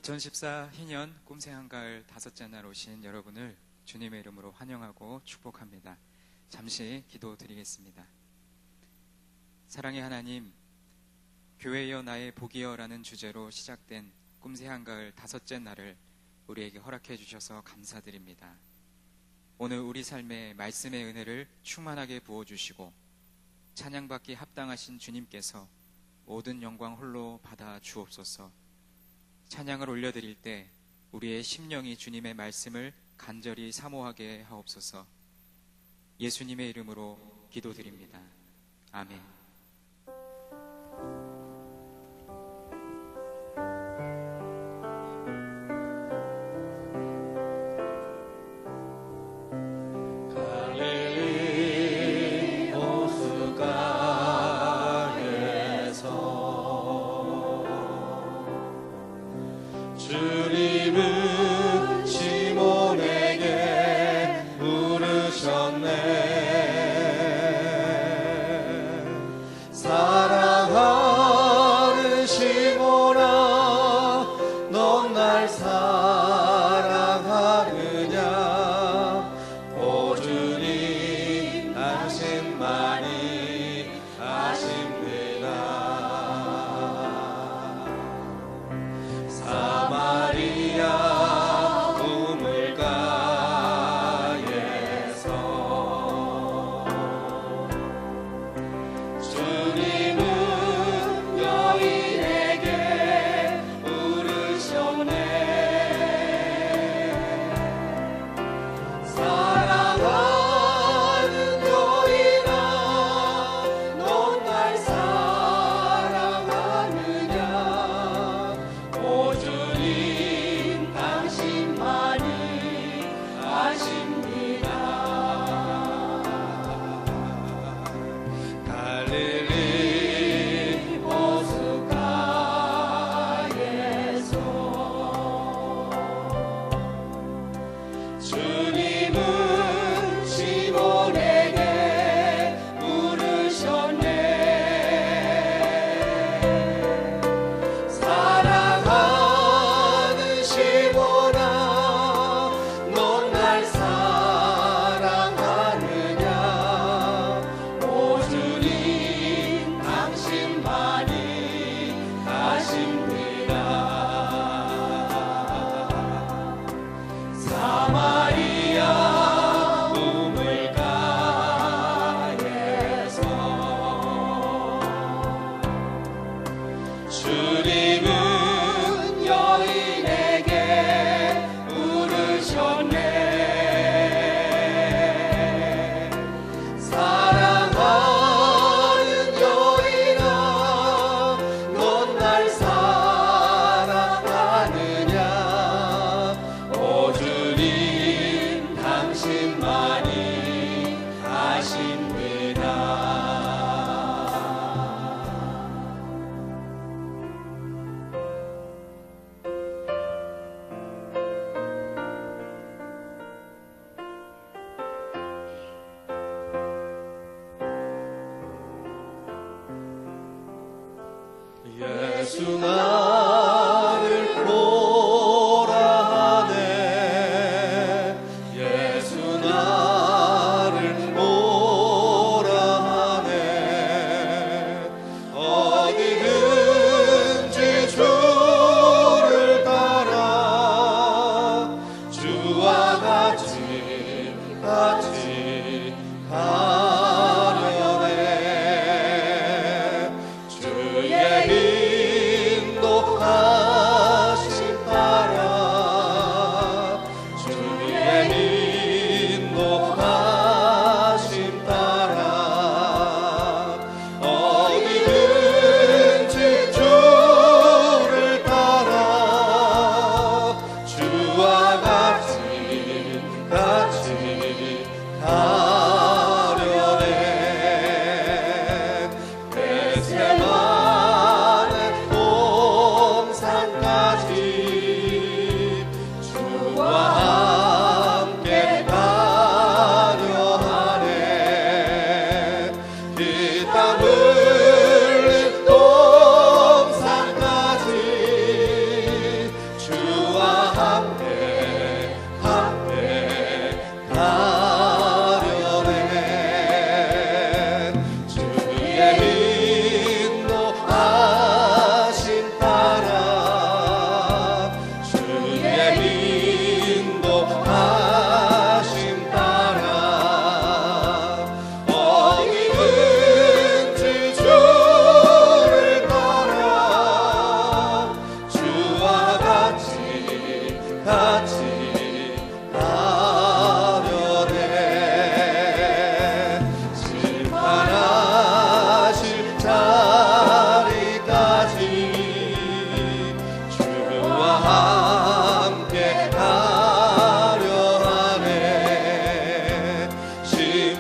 2014 희년 꿈새 한가을 다섯째 날 오신 여러분을 주님의 이름으로 환영하고 축복합니다. 잠시 기도드리겠습니다. 사랑의 하나님, 교회여 나의 복이여 라는 주제로 시작된 꿈새 한가을 다섯째 날을 우리에게 허락해 주셔서 감사드립니다. 오늘 우리 삶에 말씀의 은혜를 충만하게 부어주시고 찬양받기 합당하신 주님께서 모든 영광 홀로 받아 주옵소서. 찬양을 올려드릴 때 우리의 심령이 주님의 말씀을 간절히 사모하게 하옵소서. 예수님의 이름으로 기도드립니다. 아멘. 주님은 시몬에게 물으셨네. 사랑하는 시몬아, 넌 날 사랑하느냐? 오 주님, 당신만이 아십니다. 사마리아 우물가에서 주님은 여인에게 물으셨네. 사랑하는 여인아, 넌 날 사랑하느냐? 오 주님, 당신만이 아십니다. 갈릴리 호숫가에서 주님은 시몬에게 물으셨네. 사랑하는 시몬아, 넌 날 사랑하느냐? 오 주님, 당신만이 아십니다. 사마리아 우물가에서 주님은 여인에게 물으셨네. 사랑하는 여인아, 넌 날 사랑하느냐? 오 주님, 당신만이 아십니다. 예수 나를 보라 하네. 예수 나를 보라 하네. 어디든지 주를 따라 주와 같이 가려네. 주의 인도하심 따라 주의 인도하심 따라 어디든지 주를 따라 주와 같이 가려네. 겟세마네 동산까지 주와 함께 가려 하네. 그 땀 흘린 동산까지 주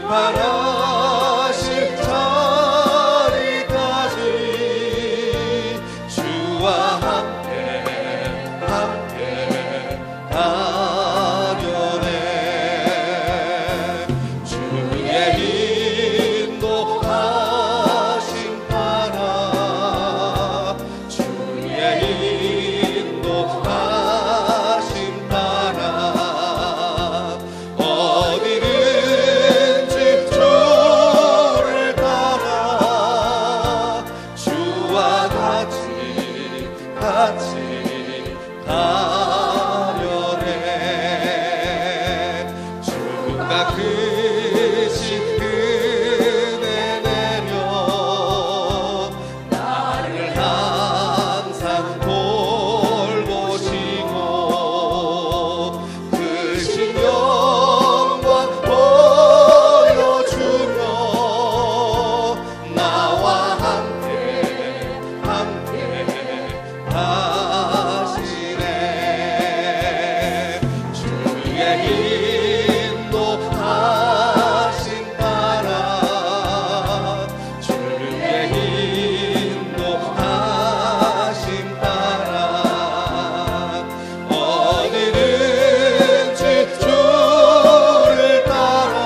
심판하실 자리까지 주와 함께 가려네. 주의 인도하심 따라 주의 인도하심 따라 어디든지 주를 따라 주와 같이 가려네. 주가 크신 은혜 내려 나를 항상 돌보시고 크신 영광 보여주며 나와 함께 하시네. 주의 인도하심 따라 주의 인도하심 따라 어디든지 주를 따라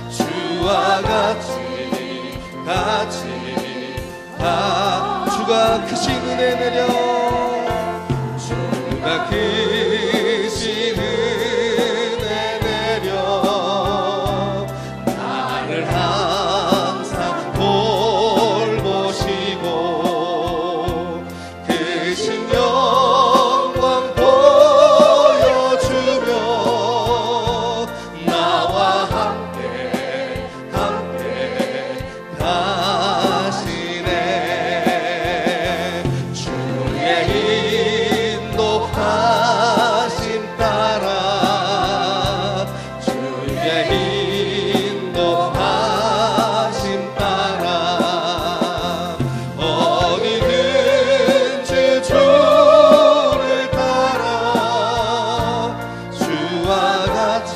주와 같이 주가 크신 은혜 내려 주가 크신 은혜 내려 나를 항상 돌보시고 크신 영광 보여주며 나와 함께 가시네. 주의 인도하심 따라 주의 인도하심 따라 어디든지 주를 따라 주와 같이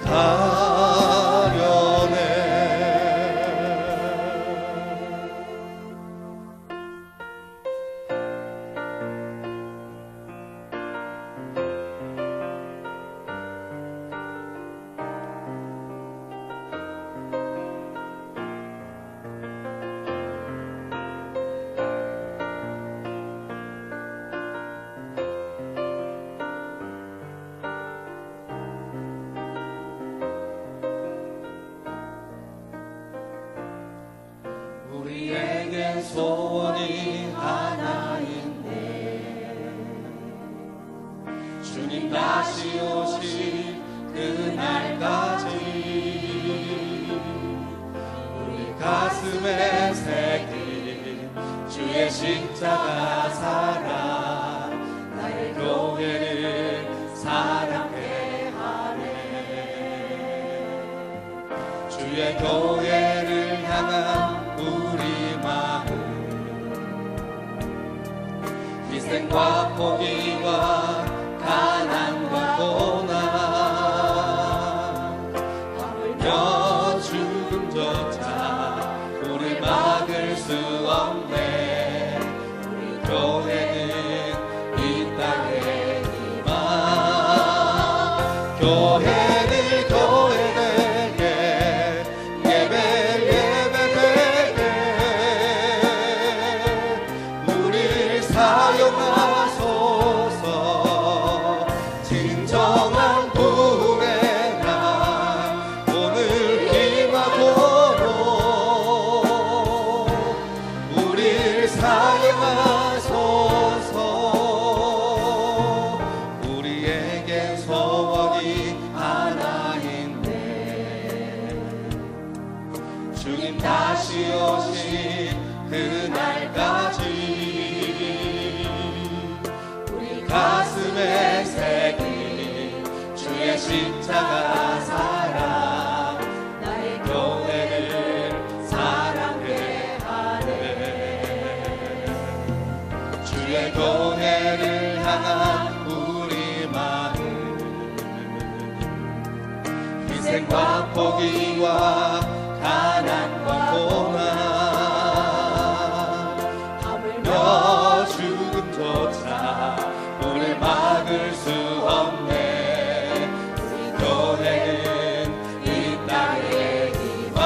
가려네. 우리에겐 소원이 하나인데 주님 다시 오실 그날까지 우리 가슴에 새긴 주의 십자가 사랑 나의 교회를 사랑케 하네. 주의 교회를 향한 우리 마음 희생과 포기와 가난과 고난 하물며 죽음조차 우리 막을 수 없네. 우리 교회는 이 땅의 희망 교회는 교회되게 예배되게 우리를 사용하소서. 진정한 부흥의 날 오늘 기마도록 우리를 사용하소서. 우리에겐 소원이 하나인데 주님 다시 오신 그날까지 우리 가슴에 새긴 주의 십자가 사랑 나의 교회를 사랑케 하네. 주의 교회를 향한 우리 마음 희생과 포기와 가난과 고난 하물며 죽음조차 우릴 막을 수 없네. 우리 교회는 이 땅의 희망.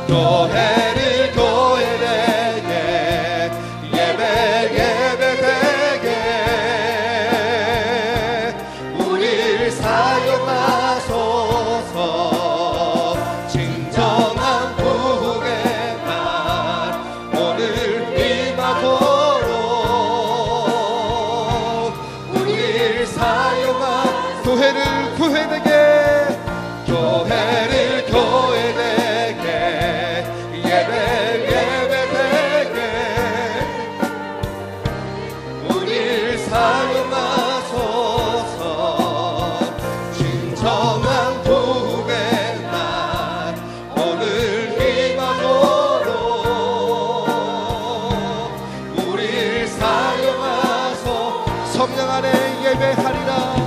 교회를 교회되게 예배 예배되게 우릴 사용하소서. 진정한 부흥의 날 오늘 임하도록 우릴 사용하. 교회를 교회되게 교회를 교회되게 예배 예배되게 우릴 사용하소서. 진정한 부흥의 날 오늘 임하도록 우릴 사용하소. 성령 안에 예배하리라.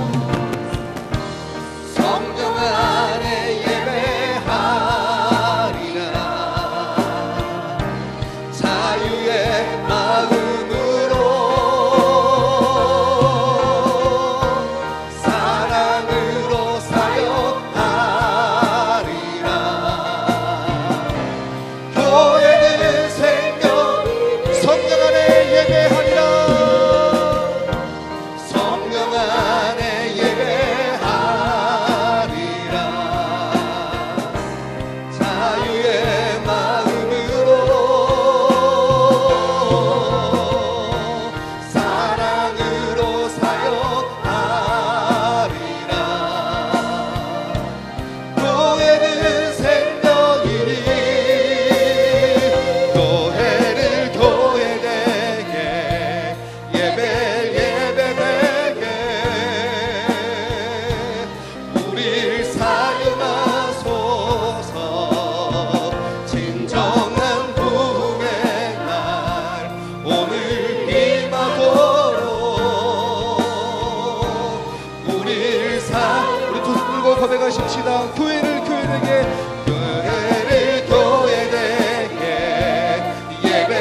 성령 안에 예배하리라. 자유의 마음으로 사랑으로 사역하리라. 교회는 생명. 성령 안에 예배하리라. 성령 안에 예배하리라. 자유의 마음으로 사랑으로 사역하리라. 교회는 생명이니 교회를 교회되게 예배 예배되게 우릴 사용하소서. 진정한 부흥의 날 오늘 임하도록 우릴 우리 두 손 들고 고백하십시다. 교회를 교회되게 교회를 교회되게 예배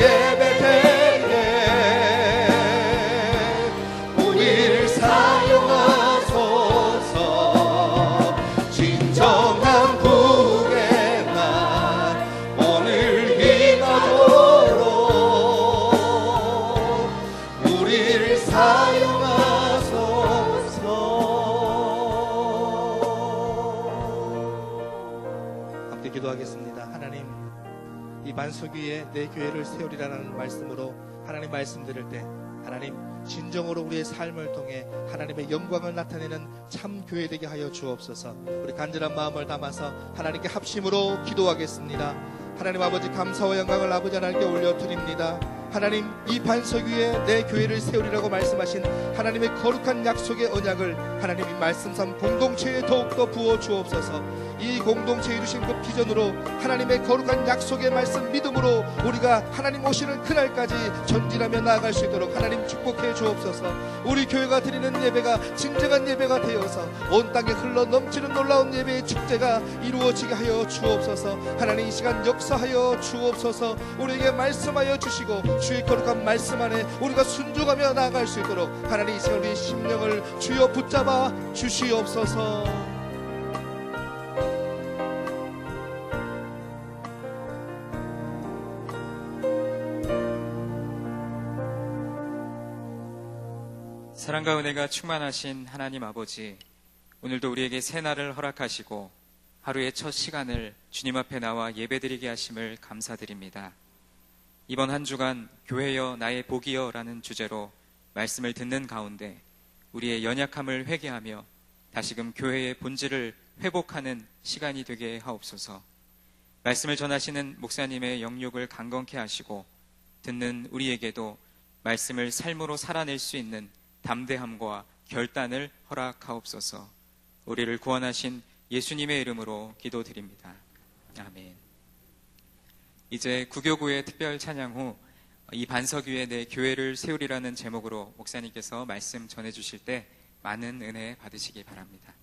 예배되게 우릴 사용하소서. 진정한 부흥의 날 오늘 임하도록 우릴 사용하소서. 함께 기도하겠습니다. 하나님, 이 반석 위에 내 교회를 세우리라는 말씀으로 하나님 말씀 드릴 때 하나님 진정으로 우리의 삶을 통해 하나님의 영광을 나타내는 참 교회 되게 하여 주옵소서. 우리 간절한 마음을 담아서 하나님께 합심으로 기도하겠습니다. 하나님 아버지, 감사와 영광을 아버지 하나님께 올려드립니다. 하나님, 이 반석 위에 내 교회를 세우리라고 말씀하신 하나님의 거룩한 약속의 언약을 하나님이 말씀삼 공동체에 더욱더 부어 주옵소서. 이 공동체에 주신 그 비전으로 하나님의 거룩한 약속의 말씀 믿음으로 우리가 하나님 오시는 그날까지 전진하며 나아갈 수 있도록 하나님 축복해 주옵소서. 우리 교회가 드리는 예배가 진정한 예배가 되어서 온 땅에 흘러 넘치는 놀라운 예배의 축제가 이루어지게 하여 주옵소서. 하나님, 이 시간 역사하여 주옵소서. 우리에게 말씀하여 주시고 주의 거룩한 말씀 안에 우리가 순종하며 나아갈 수 있도록 하나님, 이 시간 우리의 심령을 주여 붙잡아 주시옵소서. 사랑과 은혜가 충만하신 하나님 아버지, 오늘도 우리에게 새 날을 허락하시고 하루의 첫 시간을 주님 앞에 나와 예배드리게 하심을 감사드립니다. 이번 한 주간 교회여 나의 복이여 라는 주제로 말씀을 듣는 가운데 우리의 연약함을 회개하며 다시금 교회의 본질을 회복하는 시간이 되게 하옵소서. 말씀을 전하시는 목사님의 영육을 강건케 하시고 듣는 우리에게도 말씀을 삶으로 살아낼 수 있는 담대함과 결단을 허락하옵소서. 우리를 구원하신 예수님의 이름으로 기도드립니다. 아멘. 이제 구교구의 특별 찬양 후 이 반석 위에 내 교회를 세우리라는 제목으로 목사님께서 말씀 전해주실 때 많은 은혜 받으시기 바랍니다.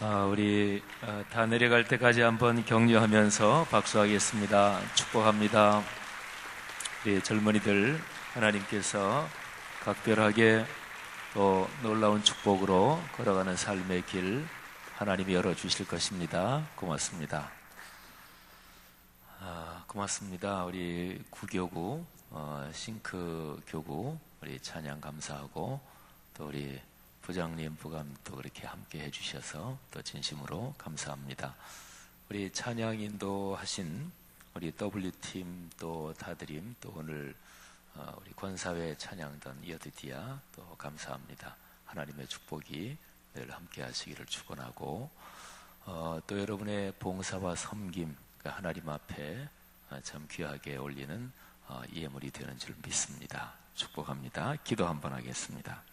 우리 다 내려갈 때까지 한번 격려하면서 박수하겠습니다. 축복합니다. 우리 젊은이들 하나님께서 각별하게 또 놀라운 축복으로 걸어가는 삶의 길 하나님이 열어주실 것입니다. 고맙습니다. 고맙습니다. 우리 구교구 싱크 교구 우리 찬양 감사하고 또 우리 부장님, 부감도 그렇게 함께 해주셔서 또 진심으로 감사합니다. 우리 찬양 인도하신 우리 W팀 또 다드림 또 오늘 우리 권사회 찬양단 여드디아 또 감사합니다. 하나님의 축복이 늘 함께 하시기를 축원하고 또 여러분의 봉사와 섬김 하나님 앞에 참 귀하게 올리는 예물이 되는 줄 믿습니다. 축복합니다. 기도 한번 하겠습니다.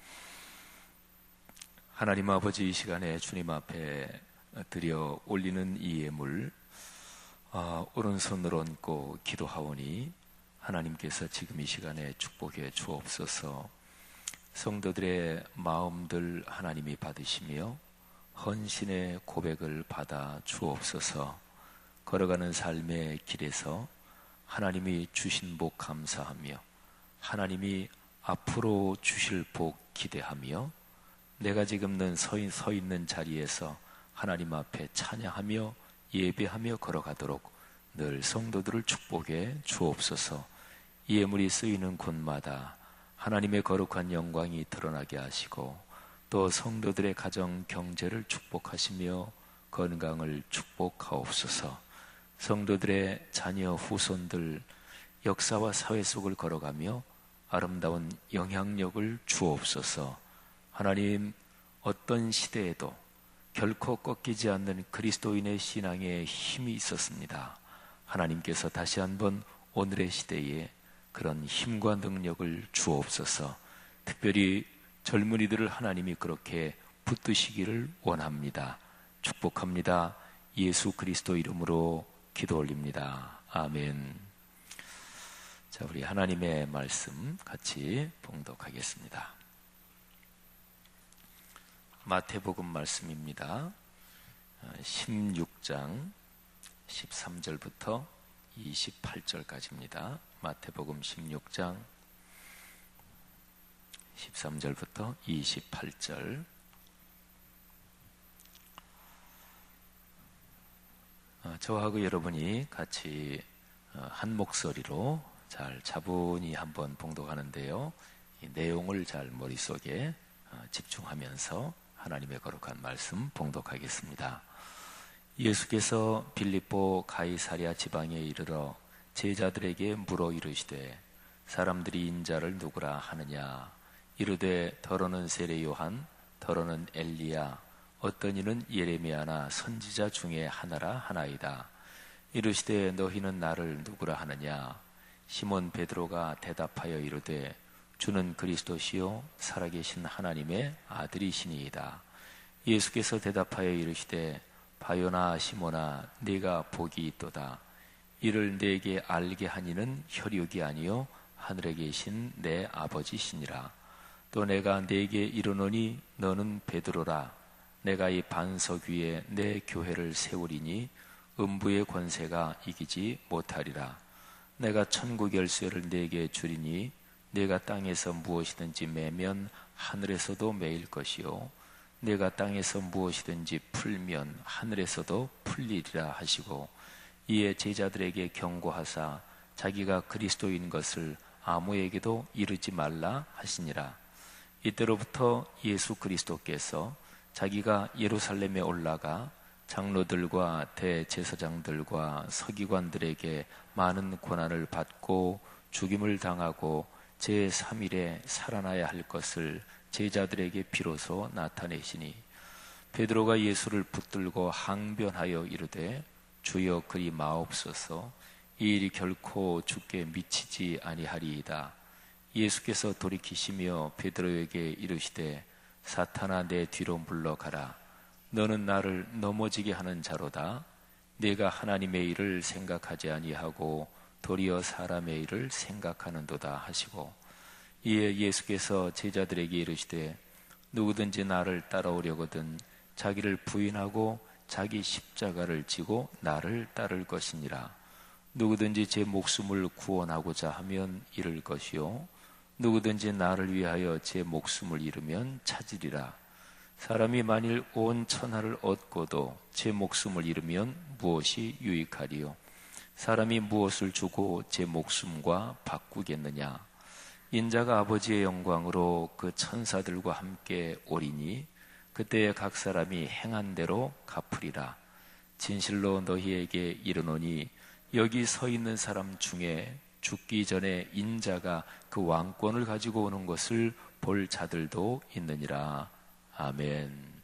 하나님 아버지, 이 시간에 주님 앞에 드려 올리는 이 예물 오른손으로 얹고 기도하오니 하나님께서 지금 이 시간에 축복해 주옵소서. 성도들의 마음들 하나님이 받으시며 헌신의 고백을 받아 주옵소서. 걸어가는 삶의 길에서 하나님이 주신 복 감사하며 하나님이 앞으로 주실 복 기대하며 내가 지금 서 있는 자리에서 하나님 앞에 찬양하며 예배하며 걸어가도록 늘 성도들을 축복해 주옵소서. 이 예물이 쓰이는 곳마다 하나님의 거룩한 영광이 드러나게 하시고 또 성도들의 가정 경제를 축복하시며 건강을 축복하옵소서. 성도들의 자녀 후손들 역사와 사회 속을 걸어가며 아름다운 영향력을 주옵소서. 하나님, 어떤 시대에도 결코 꺾이지 않는 그리스도인의 신앙에 힘이 있었습니다. 하나님께서 다시 한번 오늘의 시대에 그런 힘과 능력을 주옵소서. 특별히 젊은이들을 하나님이 그렇게 붙드시기를 원합니다. 축복합니다. 예수 그리스도 이름으로 기도 올립니다. 아멘. 자, 우리 하나님의 말씀 같이 봉독하겠습니다. 마태복음 말씀입니다. 16장 13절부터 28절까지입니다. 마태복음 16장 13절부터 28절. 저하고 여러분이 같이 한 목소리로 잘 차분히 한번 봉독하는데요. 이 내용을 잘 머릿속에 집중하면서 하나님의 거룩한 말씀 봉독하겠습니다. 예수께서 빌립보 가이사랴 지방에 이르러 제자들에게 물어 이르시되 사람들이 인자를 누구라 하느냐? 이르되 더러는 세례 요한, 더러는 엘리야, 어떤 이는 예레미야나 선지자 중에 하나라 하나이다. 이르시되 너희는 나를 누구라 하느냐? 시몬 베드로가 대답하여 이르되 주는 그리스도시요 살아계신 하나님의 아들이시니이다. 예수께서 대답하여 이르시되 바요나 시몬아 네가 복이 있도다. 이를 네게 알게 하니는 혈육이 아니요 하늘에 계신 내 아버지시니라. 또 내가 네게 이르노니 너는 베드로라. 내가 이 반석 위에 내 교회를 세우리니 음부의 권세가 이기지 못하리라. 내가 천국 열쇠를 네게 주리니 내가 땅에서 무엇이든지 매면 하늘에서도 매일 것이요 내가 땅에서 무엇이든지 풀면 하늘에서도 풀리리라 하시고 이에 제자들에게 경고하사 자기가 그리스도인 것을 아무에게도 이르지 말라 하시니라. 이때로부터 예수 그리스도께서 자기가 예루살렘에 올라가 장로들과 대제사장들과 서기관들에게 많은 고난을 받고 죽임을 당하고 제3일에 살아나야 할 것을 제자들에게 비로소 나타내시니 베드로가 예수를 붙들고 항변하여 이르되 주여 그리 마옵소서. 이 일이 결코 주께 미치지 아니하리이다. 예수께서 돌이키시며 베드로에게 이르시되 사탄아 내 뒤로 물러가라. 너는 나를 넘어지게 하는 자로다. 네가 하나님의 일을 생각하지 아니하고 도리어 사람의 일을 생각하는도다 하시고 이에 예수께서 제자들에게 이르시되 누구든지 나를 따라오려거든 자기를 부인하고 자기 십자가를 지고 나를 따를 것이니라. 누구든지 제 목숨을 구원하고자 하면 잃을 것이요 누구든지 나를 위하여 제 목숨을 잃으면 찾으리라. 사람이 만일 온 천하를 얻고도 제 목숨을 잃으면 무엇이 유익하리요? 사람이 무엇을 주고 제 목숨과 바꾸겠느냐? 인자가 아버지의 영광으로 그 천사들과 함께 오리니 그때에 각 사람이 행한 대로 갚으리라. 진실로 너희에게 이르노니 여기 서 있는 사람 중에 죽기 전에 인자가 그 왕권을 가지고 오는 것을 볼 자들도 있느니라. 아멘.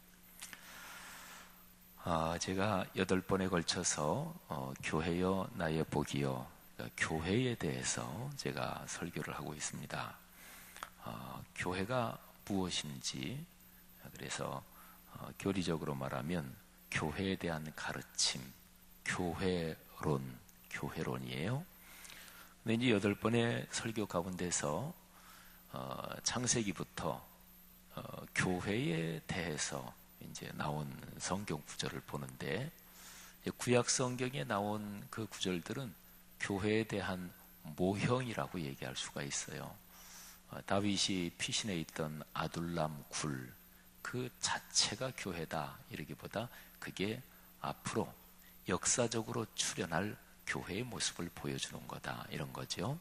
제가 8번에 걸쳐서 교회여 나의 복이여, 교회에 대해서 제가 설교를 하고 있습니다. 교회가 무엇인지, 그래서 교리적으로 말하면 교회에 대한 가르침, 교회론이에요. 근데 이제 8번의 설교 가운데서 창세기부터 교회에 대해서 이제 나온 성경 구절을 보는데, 구약 성경에 나온 그 구절들은 교회에 대한 모형이라고 얘기할 수가 있어요. 다윗이 피신해 있던 아둘람 굴, 그 자체가 교회다 이러기보다 그게 앞으로 역사적으로 출현할 교회의 모습을 보여주는 거다 이런 거죠.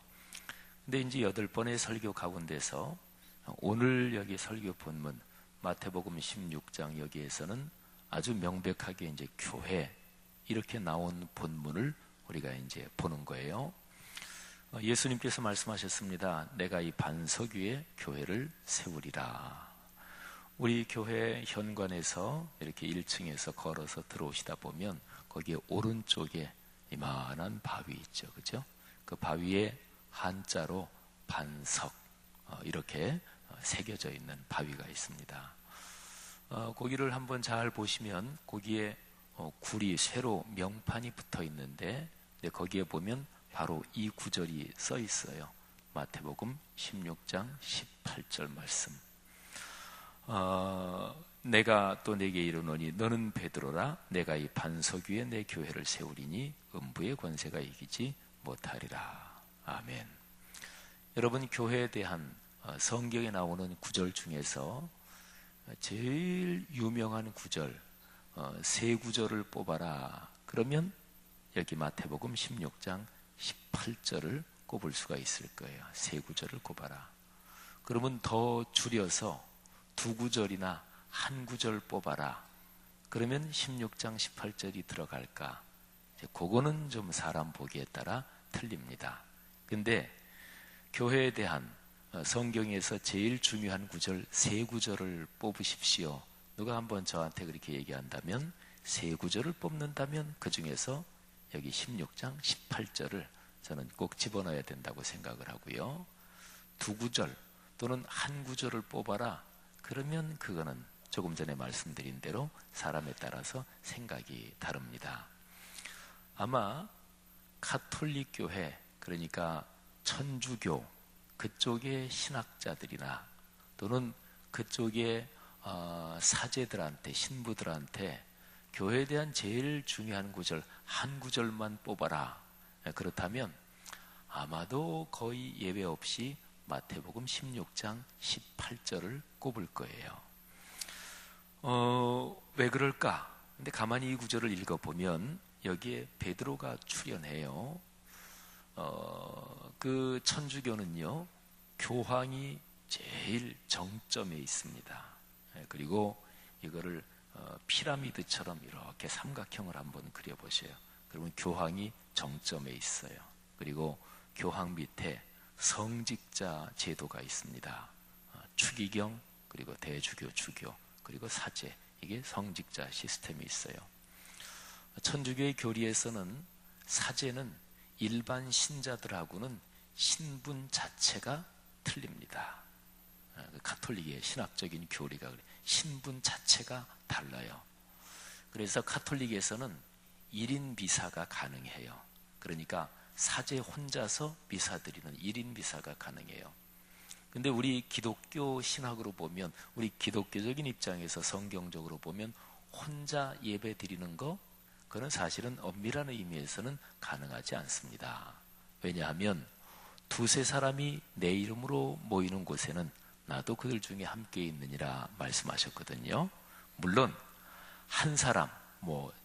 근데 이제 8번의 설교 가운데서 오늘 여기 설교 본문 마태복음 16장 여기에서는 아주 명백하게 이제 교회 이렇게 나온 본문을 우리가 이제 보는 거예요. 예수님께서 말씀하셨습니다. 내가 이 반석 위에 교회를 세우리라. 우리 교회 현관에서 이렇게 1층에서 걸어서 들어오시다 보면 거기에 오른쪽에 이만한 바위 있죠, 그죠? 그 바위에 한자로 반석 이렇게 새겨져 있는 바위가 있습니다. 거기를 한번 잘 보시면 거기에 굴이 쇠로 명판이 붙어 있는데 거기에 보면 바로 이 구절이 써 있어요. 마태복음 16장 18절 말씀. 내가 또 내게 이르노니 너는 베드로라. 내가 이 반석 위에 내 교회를 세우리니 음부의 권세가 이기지 못하리라. 아멘. 여러분, 교회에 대한 성경에 나오는 구절 중에서 제일 유명한 구절, 세 구절을 뽑아라. 그러면 여기 마태복음 16장 18절을 꼽을 수가 있을 거예요. 세 구절을 꼽아라. 그러면 더 줄여서 두 구절이나 한 구절 뽑아라. 그러면 16장 18절이 들어갈까? 그거는 좀 사람 보기에 따라 틀립니다. 근데 교회에 대한 성경에서 제일 중요한 구절 세 구절을 뽑으십시오. 누가 한번 저한테 그렇게 얘기한다면, 세 구절을 뽑는다면 그 중에서 여기 16장 18절을 저는 꼭 집어넣어야 된다고 생각을 하고요. 두 구절 또는 한 구절을 뽑아라. 그러면 그거는 조금 전에 말씀드린 대로 사람에 따라서 생각이 다릅니다. 아마 가톨릭 교회, 그러니까 천주교 그쪽의 신학자들이나 또는 그쪽의 사제들한테, 신부들한테 교회에 대한 제일 중요한 구절 한 구절만 뽑아라. 그렇다면 아마도 거의 예외 없이 마태복음 16장 18절을 꼽을 거예요. 왜 그럴까? 근데 가만히 이 구절을 읽어보면 여기에 베드로가 출연해요. 그 천주교는요, 교황이 제일 정점에 있습니다. 그리고 이거를 피라미드처럼 이렇게 삼각형을 한번 그려보세요. 그러면 교황이 정점에 있어요. 그리고 교황 밑에 성직자 제도가 있습니다. 추기경, 그리고 대주교, 주교, 그리고 사제, 이게 성직자 시스템이 있어요. 천주교의 교리에서는 사제는 일반 신자들하고는 신분 자체가 틀립니다. 가톨릭의 신학적인 교리가 그래. 신분 자체가 달라요. 그래서 가톨릭에서는 1인 미사가 가능해요. 그러니까 사제 혼자서 미사 드리는 1인 미사가 가능해요. 근데 우리 기독교 신학으로 보면, 우리 기독교적인 입장에서 성경적으로 보면 혼자 예배 드리는 거, 그건 사실은 엄밀한 의미에서는 가능하지 않습니다. 왜냐하면 두세 사람이 내 이름으로 모이는 곳에는 나도 그들 중에 함께 있느니라 말씀하셨거든요. 물론 한 사람,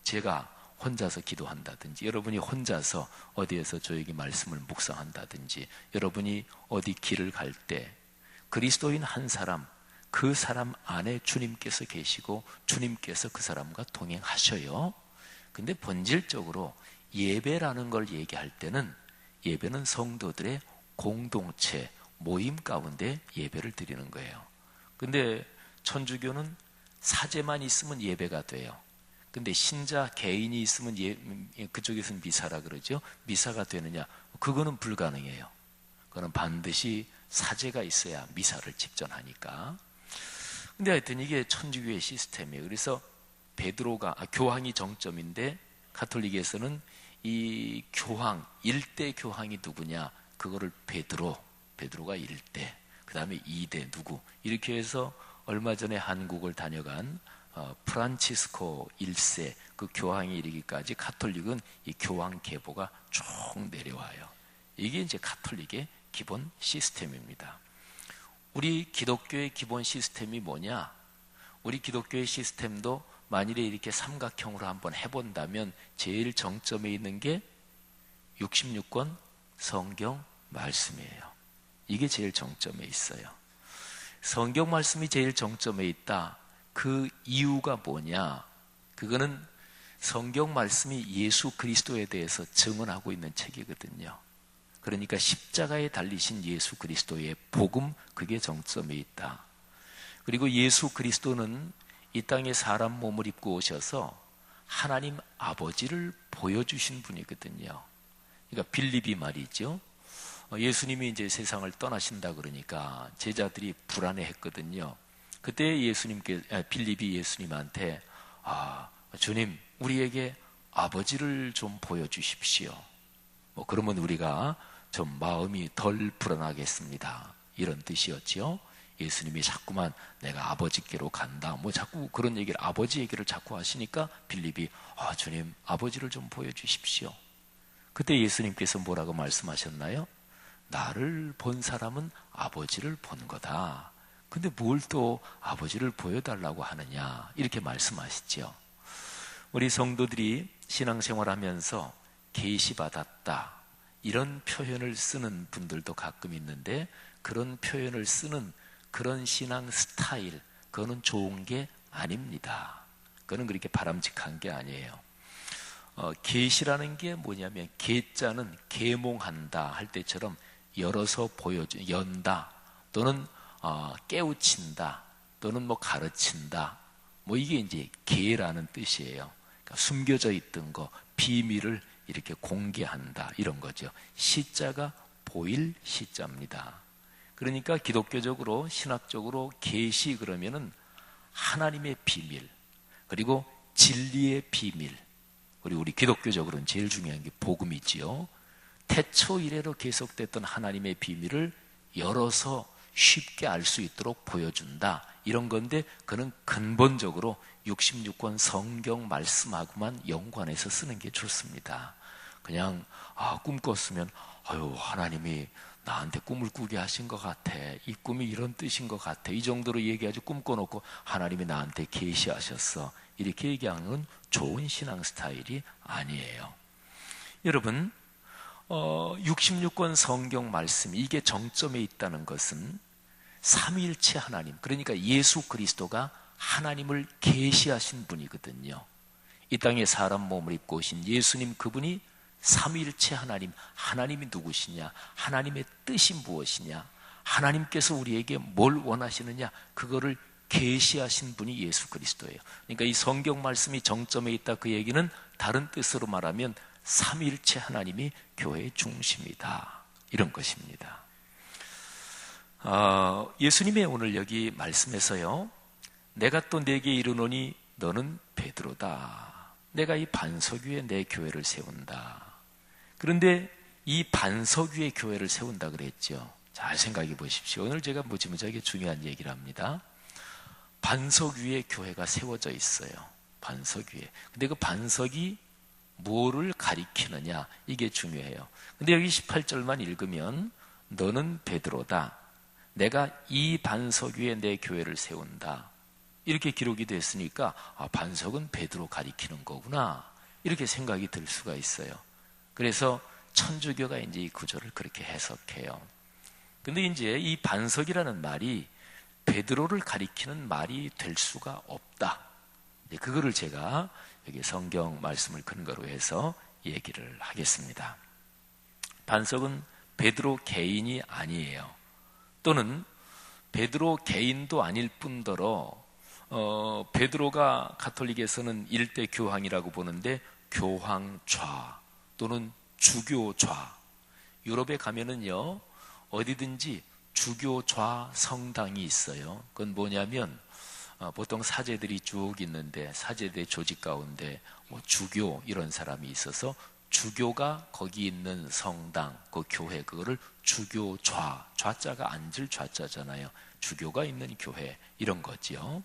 제가 혼자서 기도한다든지, 여러분이 혼자서 어디에서 저에게 말씀을 묵상한다든지, 여러분이 어디 길을 갈 때 그리스도인 한 사람, 그 사람 안에 주님께서 계시고 주님께서 그 사람과 동행하셔요. 근데 본질적으로 예배라는 걸 얘기할 때는 예배는 성도들의 공동체, 모임 가운데 예배를 드리는 거예요. 근데 천주교는 사제만 있으면 예배가 돼요. 근데 신자 개인이 있으면 그쪽에서는 미사라 그러죠. 미사가 되느냐? 그거는 불가능해요. 그거는 반드시 사제가 있어야 미사를 집전하니까. 근데 하여튼 이게 천주교의 시스템이에요. 그래서 교황이 정점인데, 가톨릭에서는 이 교황, 일대 교황이 누구냐? 그거를 베드로가 1대, 그 다음에 2대 누구, 이렇게 해서 얼마 전에 한국을 다녀간 프란치스코 1세 그 교황이 이르기까지 가톨릭은 이 교황 계보가 쭉 내려와요. 이게 이제 가톨릭의 기본 시스템입니다. 우리 기독교의 기본 시스템이 뭐냐? 우리 기독교의 시스템도 만일에 이렇게 삼각형으로 한번 해본다면 제일 정점에 있는 게 66권 성경 말씀이에요. 이게 제일 정점에 있어요. 성경 말씀이 제일 정점에 있다. 그 이유가 뭐냐? 그거는 성경 말씀이 예수 그리스도에 대해서 증언하고 있는 책이거든요. 그러니까 십자가에 달리신 예수 그리스도의 복음, 그게 정점에 있다. 그리고 예수 그리스도는 이 땅에 사람 몸을 입고 오셔서 하나님 아버지를 보여주신 분이거든요. 그러니까 빌립이 말이죠. 예수님이 이제 세상을 떠나신다 그러니까 제자들이 불안해했거든요. 그때 빌립이 예수님한테 주님, 우리에게 아버지를 좀 보여주십시오. 그러면 우리가 좀 마음이 덜 불안하겠습니다. 이런 뜻이었죠. 예수님이 자꾸만 내가 아버지께로 간다, 자꾸 그런 얘기를, 아버지 얘기를 자꾸 하시니까 빌립이 주님, 아버지를 좀 보여주십시오. 그때 예수님께서 뭐라고 말씀하셨나요? 나를 본 사람은 아버지를 본 거다. 근데 뭘 또 아버지를 보여달라고 하느냐, 이렇게 말씀하시죠. 우리 성도들이 신앙생활하면서 계시받았다, 이런 표현을 쓰는 분들도 가끔 있는데, 그런 표현을 쓰는 그런 신앙 스타일, 그거는 좋은 게 아닙니다. 그거는 그렇게 바람직한 게 아니에요. 계시라는 게 뭐냐면, 계자는 계몽한다 할 때처럼 열어서 연다, 또는 깨우친다, 또는 가르친다, 이게 이제 계라는 뜻이에요. 그러니까 숨겨져 있던 거, 비밀을 이렇게 공개한다, 이런 거죠. 시자가 보일 시자입니다. 그러니까 기독교적으로, 신학적으로 계시 그러면은 하나님의 비밀, 그리고 진리의 비밀, 그리고 우리 기독교적으로는 제일 중요한 게 복음이지요. 태초 이래로 계속됐던 하나님의 비밀을 열어서 쉽게 알 수 있도록 보여준다, 이런 건데, 그는 근본적으로 66권 성경 말씀하고만 연관해서 쓰는 게 좋습니다. 그냥 꿈 꿨으면 하나님이 나한테 꿈을 꾸게 하신 것 같아, 이 꿈이 이런 뜻인 것 같아, 이 정도로 얘기하지, 꿈 꿔놓고 하나님이 나한테 계시하셨어, 이렇게 얘기하는 좋은 신앙 스타일이 아니에요. 여러분, 66권 성경 말씀, 이게 정점에 있다는 것은 삼위일체 하나님, 그러니까 예수 그리스도가 하나님을 계시하신 분이거든요. 이 땅에 사람 몸을 입고 오신 예수님, 그분이 삼위일체 하나님, 하나님이 누구시냐, 하나님의 뜻이 무엇이냐, 하나님께서 우리에게 뭘 원하시느냐, 그거를 계시하신 분이 예수 그리스도예요. 그러니까 이 성경 말씀이 정점에 있다, 그 얘기는 다른 뜻으로 말하면 삼위일체 하나님이 교회의 중심이다, 이런 것입니다. 예수님의 오늘 여기 말씀에서요, 내가 또 네게 이르노니 너는 베드로다, 내가 이 반석 위에 내 교회를 세운다. 그런데 이 반석 위에 교회를 세운다 그랬죠. 잘 생각해 보십시오. 오늘 제가 무지무지하게 중요한 얘기를 합니다. 반석 위에 교회가 세워져 있어요. 반석 위에. 근데 그 반석이 뭐를 가리키느냐, 이게 중요해요. 근데 여기 18절만 읽으면 너는 베드로다. 내가 이 반석 위에 내 교회를 세운다. 이렇게 기록이 됐으니까 반석은 베드로 가리키는 거구나. 이렇게 생각이 들 수가 있어요. 그래서 천주교가 이제 이 구절을 그렇게 해석해요. 근데 이제 이 반석이라는 말이 베드로를 가리키는 말이 될 수가 없다. 그거를 제가 여기 성경 말씀을 근거로 해서 얘기를 하겠습니다. 반석은 베드로 개인이 아니에요. 또는 베드로 개인도 아닐 뿐더러 베드로가 가톨릭에서는 일대 교황이라고 보는데 교황좌 또는 주교좌, 유럽에 가면은요 어디든지 주교좌 성당이 있어요. 그건 뭐냐면 보통 사제들이 쭉 있는데 사제대 조직 가운데 뭐 주교 이런 사람이 있어서 주교가 거기 있는 성당, 그 교회, 그거를 주교좌, 좌자가 앉을 좌자잖아요. 주교가 있는 교회, 이런 거지요.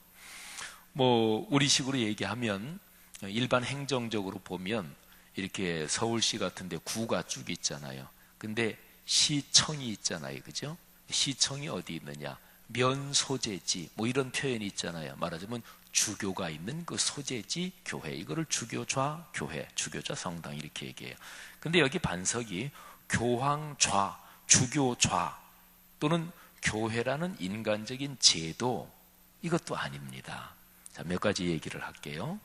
뭐 우리식으로 얘기하면 일반 행정적으로 보면 이렇게 서울시 같은데 구가 쭉 있잖아요. 근데 시청이 있잖아요. 그죠? 시청이 어디 있느냐? 면소재지, 뭐 이런 표현이 있잖아요. 말하자면 주교가 있는 그 소재지 교회, 이거를 주교좌 교회, 주교좌 성당 이렇게 얘기해요. 근데 여기 반석이 교황좌, 주교좌 또는 교회라는 인간적인 제도, 이것도 아닙니다. 자, 몇 가지 얘기를 할게요.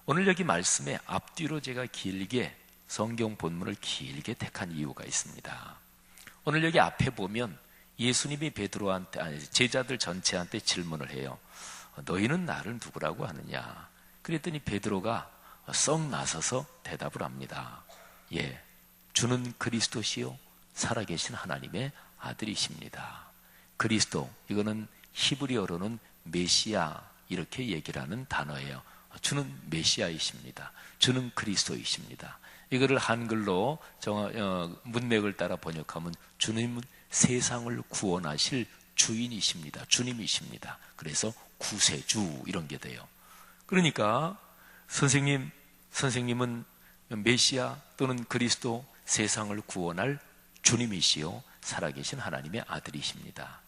오늘 여기 말씀에 앞뒤로 제가 길게 성경 본문을 길게 택한 이유가 있습니다. 오늘 여기 앞에 보면 예수님이 베드로한테, 제자들 전체한테 질문을 해요. 너희는 나를 누구라고 하느냐? 그랬더니 베드로가 썩 나서서 대답을 합니다. 예, 주는 그리스도시요 살아계신 하나님의 아들이십니다. 그리스도, 이거는 히브리어로는 메시아 이렇게 얘기를 하는 단어예요. 주는 메시아이십니다. 주는 그리스도이십니다. 이거를 한글로 문맥을 따라 번역하면 주님은 세상을 구원하실 주인이십니다. 주님이십니다. 그래서 구세주 이런 게 돼요. 그러니까 선생님은 메시아 또는 그리스도, 세상을 구원할 주님이시요 살아계신 하나님의 아들이십니다.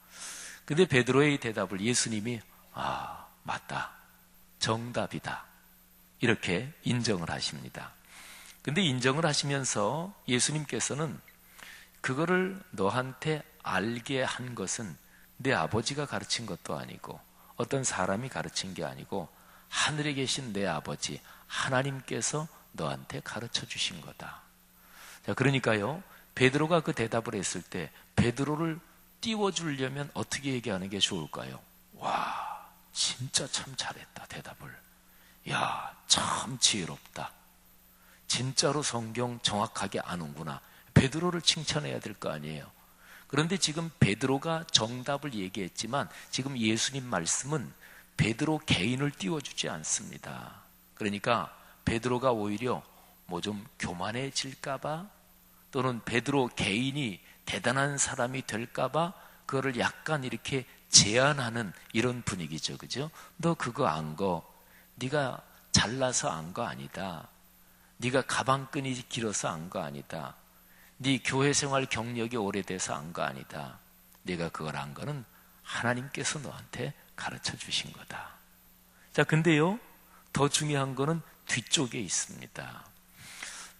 근데 베드로의 대답을 예수님이 맞다, 정답이다 이렇게 인정을 하십니다. 근데 인정을 하시면서 예수님께서는 그거를 너한테 알게 한 것은 내 아버지가 가르친 것도 아니고 어떤 사람이 가르친 게 아니고 하늘에 계신 내 아버지 하나님께서 너한테 가르쳐 주신 거다. 자, 그러니까요, 베드로가 그 대답을 했을 때 베드로를 띄워주려면 어떻게 얘기하는 게 좋을까요? 와, 진짜 참 잘했다, 대답을. 야, 참 지혜롭다. 진짜로 성경 정확하게 아는구나. 베드로를 칭찬해야 될 거 아니에요. 그런데 지금 베드로가 정답을 얘기했지만 지금 예수님 말씀은 베드로 개인을 띄워주지 않습니다. 그러니까 베드로가 오히려 뭐 좀 교만해질까봐 또는 베드로 개인이 대단한 사람이 될까봐 그거를 약간 이렇게 제한하는 이런 분위기죠. 그죠? 너 그거 안 거. 네가 잘나서 안 거 아니다. 네가 가방끈이 길어서 안 거 아니다. 네 교회 생활 경력이 오래돼서 안 거 아니다. 네가 그걸 안 거는 하나님께서 너한테 가르쳐 주신 거다. 자, 근데요, 더 중요한 거는 뒤쪽에 있습니다.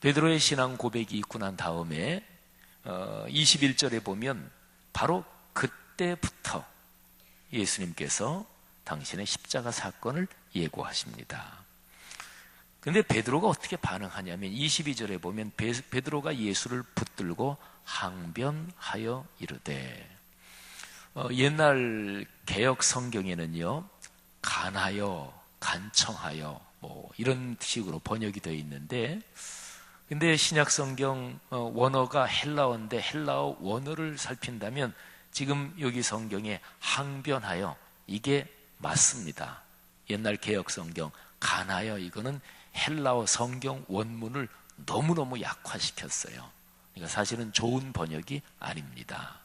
베드로의 신앙 고백이 있고 난 다음에 21절에 보면 바로 그때부터 예수님께서 당신의 십자가 사건을 예고하십니다. 근데 베드로가 어떻게 반응하냐면 22절에 보면 베드로가 예수를 붙들고 항변하여 이르되, 옛날 개역 성경에는요 간하여, 간청하여 뭐 이런 식으로 번역이 되어 있는데, 근데 신약 성경 원어가 헬라어인데 헬라어 원어를 살핀다면 지금 여기 성경에 항변하여, 이게 맞습니다. 옛날 개역 성경 간하여, 이거는 헬라어 성경 원문을 너무너무 약화시켰어요. 그러니까 사실은 좋은 번역이 아닙니다.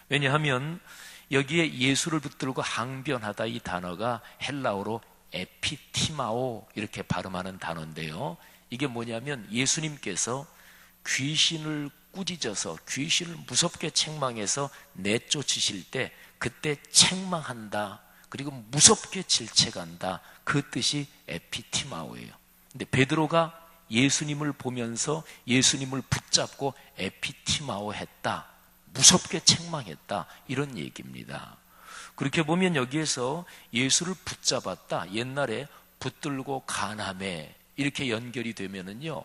왜냐하면 여기에 예수를 붙들고 항변하다 이 단어가 헬라어로 에피티마오 이렇게 발음하는 단어인데요. 이게 뭐냐면 예수님께서 귀신을 꾸짖어서 귀신을 무섭게 책망해서 내쫓으실 때 그때 책망한다. 그리고 무섭게 질책한다. 그 뜻이 에피티마오예요. 근데 베드로가 예수님을 보면서 예수님을 붙잡고 에피티마오 했다. 무섭게 책망했다. 이런 얘기입니다. 그렇게 보면 여기에서 예수를 붙잡았다. 옛날에 붙들고 간함에 이렇게 연결이 되면은요.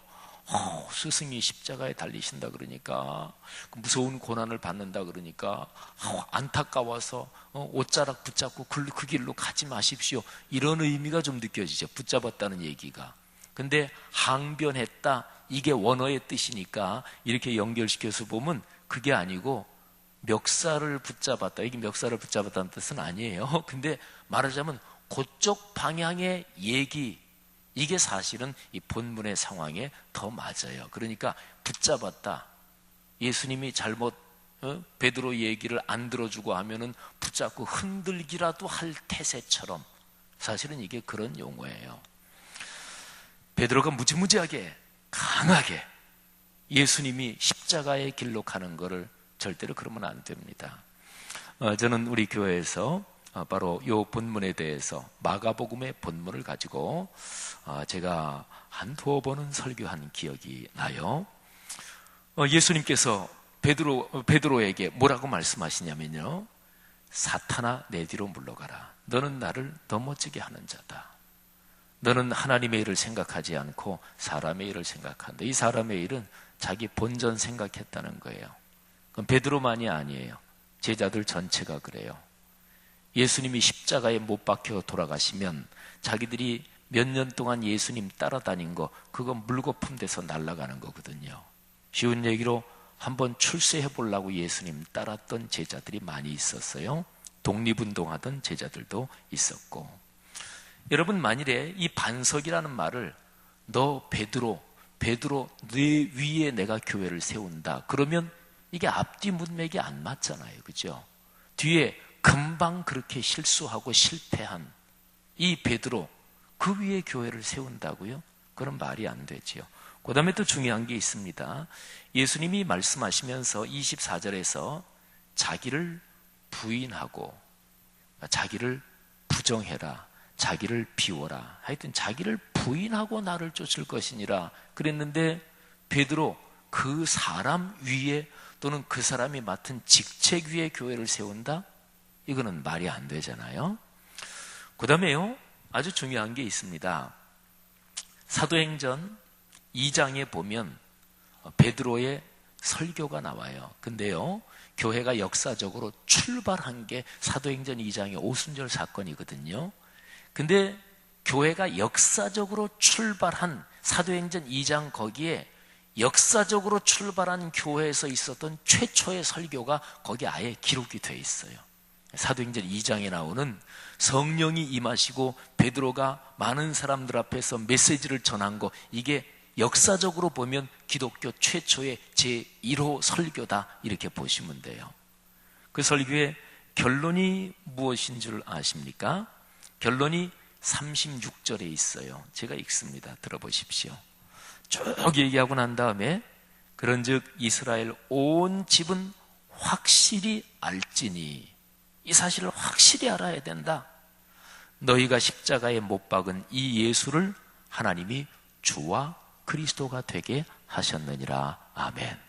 스승이 십자가에 달리신다 그러니까 무서운 고난을 받는다 그러니까 안타까워서 옷자락 붙잡고 그 길로 가지 마십시오. 이런 의미가 좀 느껴지죠. 붙잡았다는 얘기가. 근데 항변했다. 이게 원어의 뜻이니까 이렇게 연결시켜서 보면 그게 아니고 멱살을 붙잡았다. 이게 멱살을 붙잡았다는 뜻은 아니에요. 근데 말하자면 그쪽 방향의 얘기, 이게 사실은 이 본문의 상황에 더 맞아요. 그러니까 붙잡았다. 예수님이 잘못 베드로 얘기를 안 들어주고 하면은 붙잡고 흔들기라도 할 태세처럼, 사실은 이게 그런 용어예요. 베드로가 무지무지하게 강하게 예수님이 십자가의 길로 가는 것을 절대로 그러면 안 됩니다. 저는 우리 교회에서 바로 이 본문에 대해서 마가복음의 본문을 가지고 제가 한 두어 번은 설교한 기억이 나요. 예수님께서 베드로에게 뭐라고 말씀하시냐면요. 사탄아 내 뒤로 물러가라. 너는 나를 넘어지게 하는 자다. 너는 하나님의 일을 생각하지 않고 사람의 일을 생각한다. 이 사람의 일은 자기 본전 생각했다는 거예요. 그럼 베드로만이 아니에요. 제자들 전체가 그래요. 예수님이 십자가에 못 박혀 돌아가시면 자기들이 몇 년 동안 예수님 따라다닌 거, 그거 물거품 돼서 날아가는 거거든요. 쉬운 얘기로 한번 출세해 보려고 예수님 따랐던 제자들이 많이 있었어요. 독립운동하던 제자들도 있었고. 여러분, 만일에 이 반석이라는 말을 너 베드로 네 위에 내가 교회를 세운다. 그러면 이게 앞뒤 문맥이 안 맞잖아요. 그죠? 뒤에 금방 그렇게 실수하고 실패한 이 베드로, 그 위에 교회를 세운다고요? 그런 말이 안 되지요. 그 다음에 또 중요한 게 있습니다. 예수님이 말씀하시면서 24절에서 자기를 부인하고 자기를 부정해라, 자기를 비워라, 하여튼 자기를 부인하고 나를 쫓을 것이니라 그랬는데, 베드로 그 사람 위에 또는 그 사람이 맡은 직책 위에 교회를 세운다? 이거는 말이 안 되잖아요. 그 다음에요, 아주 중요한 게 있습니다. 사도행전 2장에 보면 베드로의 설교가 나와요. 근데요, 교회가 역사적으로 출발한 게 사도행전 2장의 오순절 사건이거든요. 근데 교회가 역사적으로 출발한 사도행전 2장 거기에 역사적으로 출발한 교회에서 있었던 최초의 설교가 거기 아예 기록이 되어 있어요. 사도행전 2장에 나오는 성령이 임하시고 베드로가 많은 사람들 앞에서 메시지를 전한 거, 이게 역사적으로 보면 기독교 최초의 제1호 설교다, 이렇게 보시면 돼요. 그 설교의 결론이 무엇인 줄 아십니까? 결론이 36절에 있어요. 제가 읽습니다. 들어보십시오. 쭉 얘기하고 난 다음에 그런즉 이스라엘 온 집은 확실히 알지니, 이 사실을 확실히 알아야 된다. 너희가 십자가에 못 박은 이 예수를 하나님이 주와 그리스도가 되게 하셨느니라. 아멘.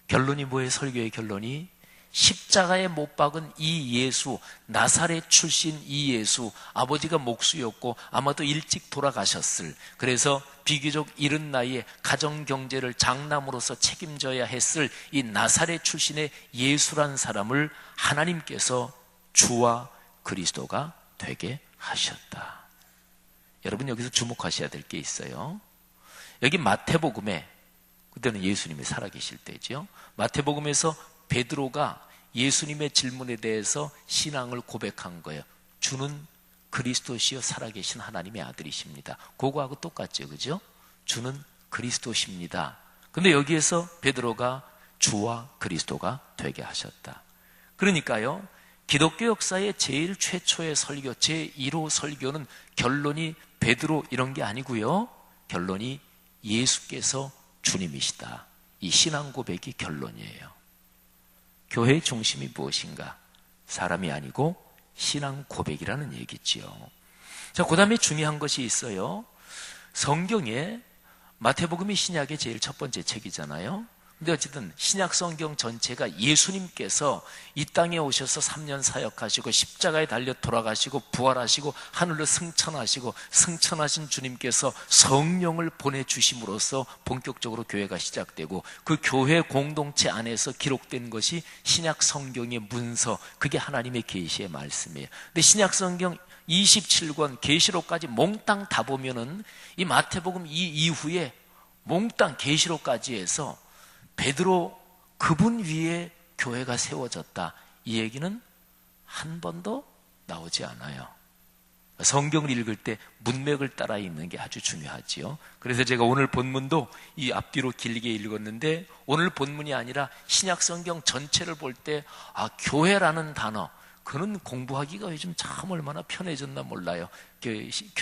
결론이 뭐예요? 설교의 결론이 십자가에 못 박은 이 예수, 나사렛 출신 이 예수, 아버지가 목수였고 아마도 일찍 돌아가셨을, 그래서 비교적 이른 나이에 가정경제를 장남으로서 책임져야 했을 이 나사렛 출신의 예수란 사람을 하나님께서 주와 그리스도가 되게 하셨다. 여러분, 여기서 주목하셔야 될 게 있어요. 여기 마태복음에, 그때는 예수님이 살아계실 때죠. 마태복음에서 베드로가 예수님의 질문에 대해서 신앙을 고백한 거예요. 주는 그리스도시요 살아계신 하나님의 아들이십니다. 그거하고 똑같죠, 그죠? 주는 그리스도십니다. 근데 여기에서 베드로가 주와 그리스도가 되게 하셨다. 그러니까요, 기독교 역사의 제일 최초의 설교, 제1호 설교는 결론이 베드로 이런 게 아니고요. 결론이 예수께서 주님이시다. 이 신앙 고백이 결론이에요. 교회의 중심이 무엇인가? 사람이 아니고 신앙 고백이라는 얘기지요. 자, 그 다음에 중요한 것이 있어요. 성경에 마태복음이 신약의 제일 첫 번째 책이잖아요. 근데 어쨌든 신약 성경 전체가 예수님께서 이 땅에 오셔서 3년 사역하시고 십자가에 달려 돌아가시고 부활하시고 하늘로 승천하시고 승천하신 주님께서 성령을 보내주심으로써 본격적으로 교회가 시작되고 그 교회 공동체 안에서 기록된 것이 신약 성경의 문서, 그게 하나님의 계시의 말씀이에요. 근데 신약 성경 27권 계시록까지 몽땅 다 보면은 이 마태복음 이 이후에 몽땅 계시록까지 해서 베드로 그분 위에 교회가 세워졌다, 이 얘기는 한 번도 나오지 않아요. 성경을 읽을 때 문맥을 따라 읽는 게 아주 중요하지요. 그래서 제가 오늘 본문도 이 앞뒤로 길게 읽었는데, 오늘 본문이 아니라 신약 성경 전체를 볼 때 교회라는 단어, 그는 공부하기가 요즘 참 얼마나 편해졌나 몰라요.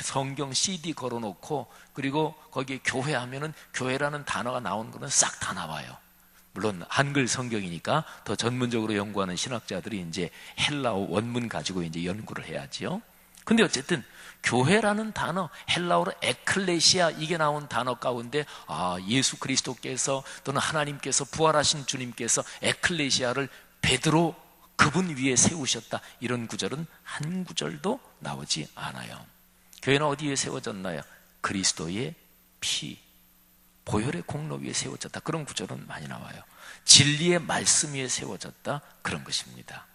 성경 CD 걸어놓고 그리고 거기에 교회 하면은 교회라는 단어가 나오는 거는 싹 다 나와요. 물론 한글 성경이니까 더 전문적으로 연구하는 신학자들이 이제 헬라어 원문 가지고 이제 연구를 해야지요. 근데 어쨌든 교회라는 단어, 헬라어로 에클레시아, 이게 나온 단어 가운데 예수 그리스도께서 또는 하나님께서 부활하신 주님께서 에클레시아를 베드로 그분 위에 세우셨다, 이런 구절은 한 구절도 나오지 않아요. 교회는 어디 위에 세워졌나요? 그리스도의 피, 보혈의 공로 위에 세워졌다, 그런 구절은 많이 나와요. 진리의 말씀 위에 세워졌다, 그런 것입니다.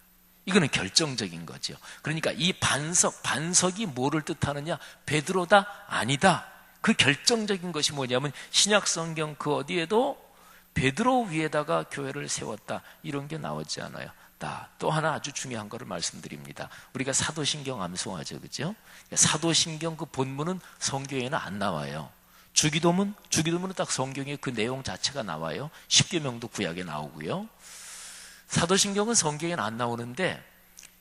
이거는 결정적인 거죠. 그러니까 이 반석이 뭐를 뜻하느냐? 베드로다? 아니다. 그 결정적인 것이 뭐냐면 신약 성경 그 어디에도 베드로 위에다가 교회를 세웠다, 이런 게 나오지 않아요. 또 하나 아주 중요한 거를 말씀드립니다. 우리가 사도신경 암송하죠, 그죠? 사도신경 그 본문은 성경에는 안 나와요. 주기도문은 딱 성경에 그 내용 자체가 나와요. 십계명도 구약에 나오고요. 사도신경은 성경에는 안 나오는데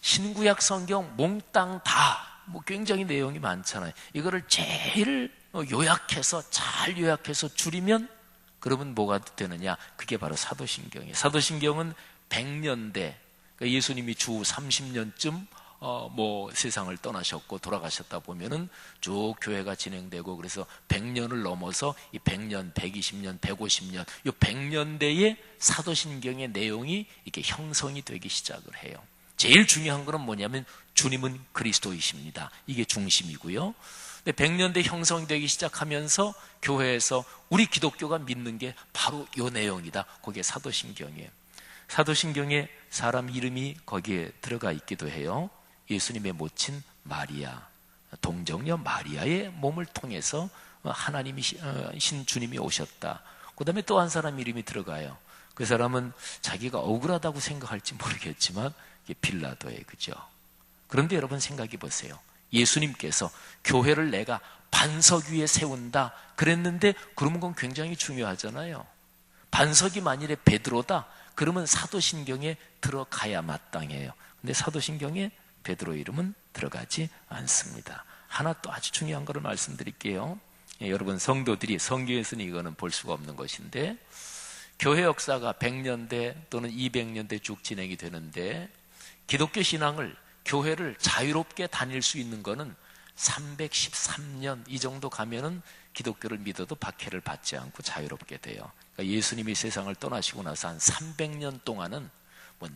신구약 성경 몽땅 다 굉장히 내용이 많잖아요. 이거를 제일 잘 요약해서 줄이면 그러면 뭐가 되느냐? 그게 바로 사도신경이에요. 사도신경은 100년대, 그러니까 예수님이 주 30년쯤 세상을 떠나셨고 돌아가셨다 보면은 쭉 교회가 진행되고, 그래서 100년을 넘어서 이 100년, 120년, 150년, 이 100년대의 사도신경의 내용이 이렇게 형성이 되기 시작을 해요. 제일 중요한 거는 뭐냐면 주님은 그리스도이십니다, 이게 중심이고요. 근데 100년대 형성이 되기 시작하면서 교회에서 우리 기독교가 믿는 게 바로 이 내용이다, 그게 사도신경이에요. 사도신경에 사람 이름이 거기에 들어가 있기도 해요. 예수님의 모친 마리아, 동정녀 마리아의 몸을 통해서 하나님이 신 주님이 오셨다. 그 다음에 또 한 사람 이름이 들어가요. 그 사람은 자기가 억울하다고 생각할지 모르겠지만 이게 빌라도예요, 그죠? 그런데 여러분 생각해 보세요. 예수님께서 교회를 내가 반석 위에 세운다 그랬는데, 그러면 그건 굉장히 중요하잖아요. 반석이 만일에 베드로다, 그러면 사도신경에 들어가야 마땅해요. 근데 사도신경에 베드로 이름은 들어가지 않습니다. 하나 또 아주 중요한 거를 말씀드릴게요. 여러분 성도들이 성경에서는 이거는 볼 수가 없는 것인데, 교회 역사가 100년대 또는 200년대 쭉 진행이 되는데, 기독교 신앙을, 교회를 자유롭게 다닐 수 있는 거는 313년 이 정도 가면은 기독교를 믿어도 박해를 받지 않고 자유롭게 돼요. 그러니까 예수님이 세상을 떠나시고 나서 한 300년 동안은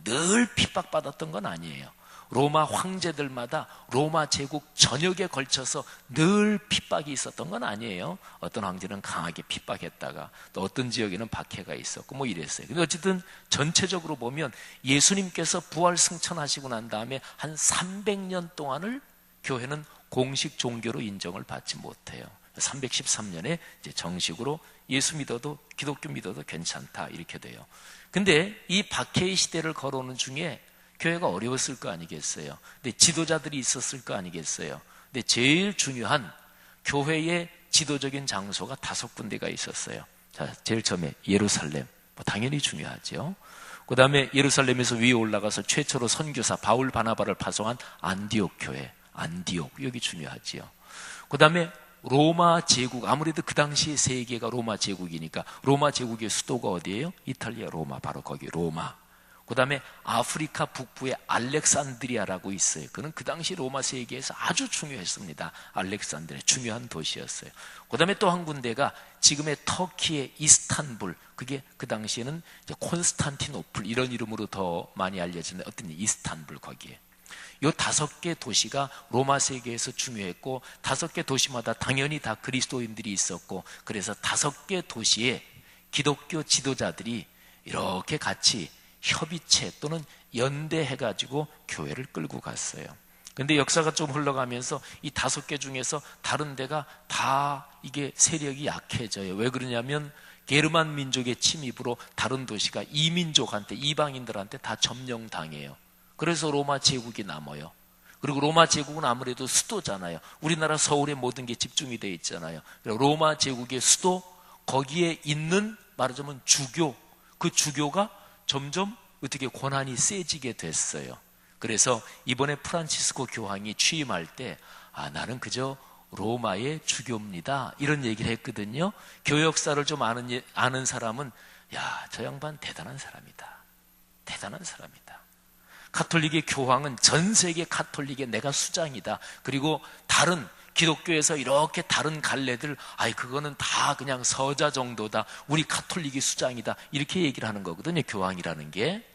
늘 핍박받았던 건 아니에요. 로마 황제들마다 로마 제국 전역에 걸쳐서 늘 핍박이 있었던 건 아니에요. 어떤 황제는 강하게 핍박했다가 또 어떤 지역에는 박해가 있었고 이랬어요. 근데 어쨌든 전체적으로 보면 예수님께서 부활 승천하시고 난 다음에 한 300년 동안을 교회는 공식 종교로 인정을 받지 못해요. 313년에 이제 정식으로 예수 믿어도 기독교 믿어도 괜찮다, 이렇게 돼요. 근데 이 박해의 시대를 걸어오는 중에 교회가 어려웠을 거 아니겠어요? 근데 지도자들이 있었을 거 아니겠어요? 근데 제일 중요한 교회의 지도적인 장소가 5군데가 있었어요. 자, 제일 처음에 예루살렘, 당연히 중요하죠. 그 그 다음에 예루살렘에서 위에 올라가서 최초로 선교사 바울 바나바를 파송한 안디옥 교회, 안디옥, 여기 중요하지요. 그 다음에 로마 제국, 아무래도 그 당시에 세계가 로마 제국이니까 로마 제국의 수도가 어디예요? 이탈리아 로마, 바로 거기 로마. 그 다음에 아프리카 북부에 알렉산드리아라고 있어요. 그는 그 당시 로마 세계에서 아주 중요했습니다. 알렉산드리아, 중요한 도시였어요. 그 다음에 또 한 군데가 지금의 터키의 이스탄불, 그게 그 당시에는 이제 콘스탄티노플 이런 이름으로 더 많이 알려지는 어떤 이스탄불, 거기에. 이 5개 도시가 로마 세계에서 중요했고 5개 도시마다 당연히 다 그리스도인들이 있었고, 그래서 5개 도시에 기독교 지도자들이 이렇게 같이 협의체 또는 연대해가지고 교회를 끌고 갔어요. 근데 역사가 좀 흘러가면서 이 5개 중에서 다른 데가 다 이게 세력이 약해져요. 왜 그러냐면 게르만 민족의 침입으로 다른 도시가 이민족한테, 이방인들한테 다 점령당해요. 그래서 로마 제국이 남아요. 그리고 로마 제국은 아무래도 수도잖아요. 우리나라 서울에 모든 게 집중이 되어 있잖아요. 로마 제국의 수도, 거기에 있는 말하자면 주교, 그 주교가 점점 어떻게 권한이 세지게 됐어요. 그래서 이번에 프란치스코 교황이 취임할 때 나는 그저 로마의 주교입니다, 이런 얘기를 했거든요. 교회 역사를 좀 아는 사람은 저 양반 대단한 사람이다, 대단한 사람이다. 가톨릭의 교황은 전 세계 가톨릭의 내가 수장이다. 그리고 다른 기독교에서 이렇게 다른 갈래들, 그거는 다 그냥 서자 정도다, 우리 가톨릭이 수장이다, 이렇게 얘기를 하는 거거든요. 교황이라는 게